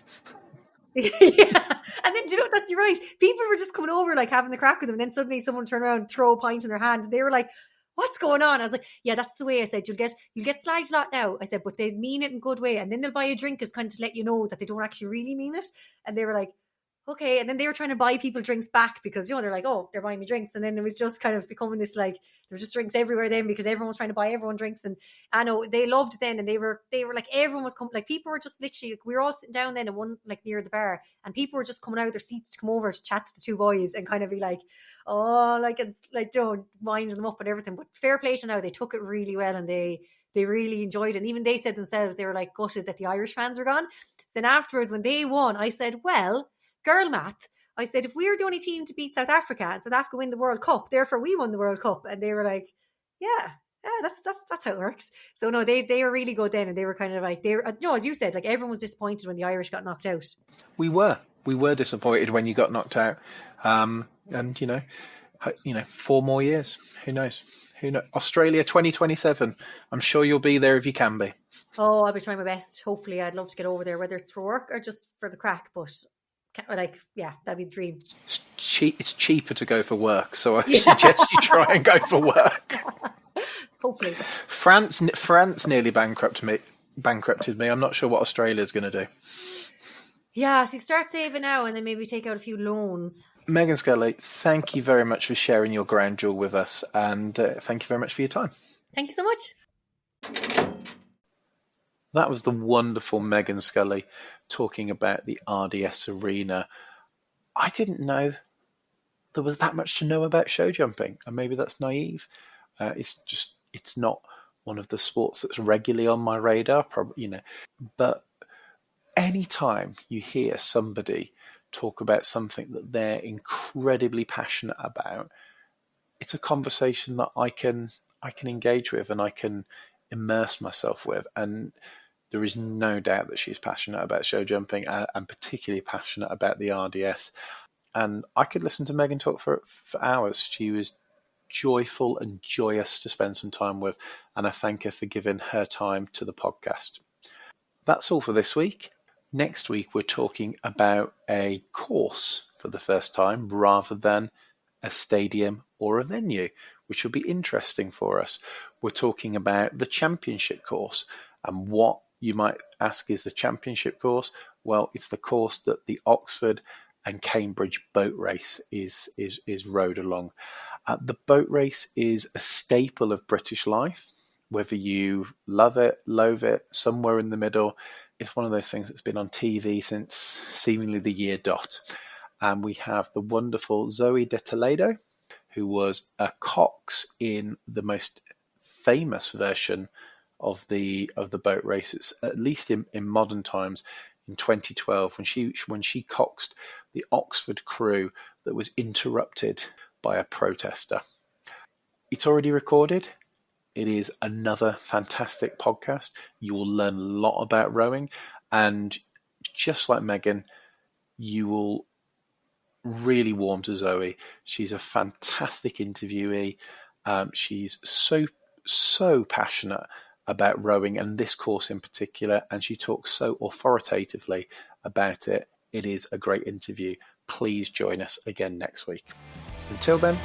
Yeah, and then you're right. People were just coming over, like having the crack with them. And then suddenly someone turned around and throw a pint in their hand, and they were like, "What's going on?" I was like, "Yeah, that's the way." I said, "You'll get slagged a lot now." I said, "But they mean it in a good way, and then they'll buy you a drink as kind of to let you know that they don't actually really mean it." And they were like, okay. And then they were trying to buy people drinks back because, they're like, oh, they're buying me drinks. And then it was just kind of becoming this, like, there was just drinks everywhere then because everyone was trying to buy everyone drinks. And I know they loved it then. And they were like, everyone was coming, like people were just literally, like, we were all sitting down then in one, like near the bar, and people were just coming out of their seats to come over to chat to the two boys and kind of be like, oh, like, it's like, winding them up and everything. But fair play to now, they took it really well and they really enjoyed it. And even they said themselves, they were like gutted that the Irish fans were gone. So then afterwards, when they won, I said, well, girl math, I said, if we were the only team to beat South Africa and South Africa win the World Cup, therefore we won the World Cup. And they were like, yeah, that's how it works. So no, they were really good then. And they were kind of like, as you said, like everyone was disappointed when the Irish got knocked out. We were disappointed when you got knocked out. And 4 more years, who knows? Australia 2027. I'm sure you'll be there if you can be. Oh, I'll be trying my best. Hopefully I'd love to get over there, whether it's for work or just for the crack, but that'd be the dream. It's cheaper to go for work, so I suggest you try and go for work. Hopefully. France nearly bankrupted me. I'm not sure what Australia's going to do. Yeah, so you start saving now and then maybe take out a few loans. Meghann Scully, thank you very much for sharing your grandeur with us, and thank you very much for your time. Thank you so much. That was the wonderful Meghann Scully talking about the RDS Arena. I didn't know there was that much to know about show jumping, and maybe that's naive. It's not one of the sports that's regularly on my radar, probably, But any time you hear somebody talk about something that they're incredibly passionate about, it's a conversation that I can engage with and I can immerse myself with. And there is no doubt that she's passionate about show jumping and particularly passionate about the RDS. And I could listen to Meghann talk for hours. She was joyful and joyous to spend some time with, and I thank her for giving her time to the podcast. That's all for this week. Next week, we're talking about a course for the first time rather than a stadium or a venue, which will be interesting for us. We're talking about the championship course, and what you might ask is the championship course. Well, it's the course that the Oxford and Cambridge boat race is rowed along. The boat race is a staple of British life, whether you love it, loathe it, somewhere in the middle. It's one of those things that's been on TV since seemingly the year dot. And we have the wonderful Zoe de Toledo, who was a cox in the most famous version of the boat races, at least in modern times, in 2012, when she coxed the Oxford crew that was interrupted by a protester. It's already recorded. It is another fantastic podcast. You will learn a lot about rowing, and just like Meghann, you will really warm to Zoe. She's a fantastic interviewee. She's so passionate about rowing and this course in particular, and she talks so authoritatively about it. It is a great interview. Please join us again next week. Until then,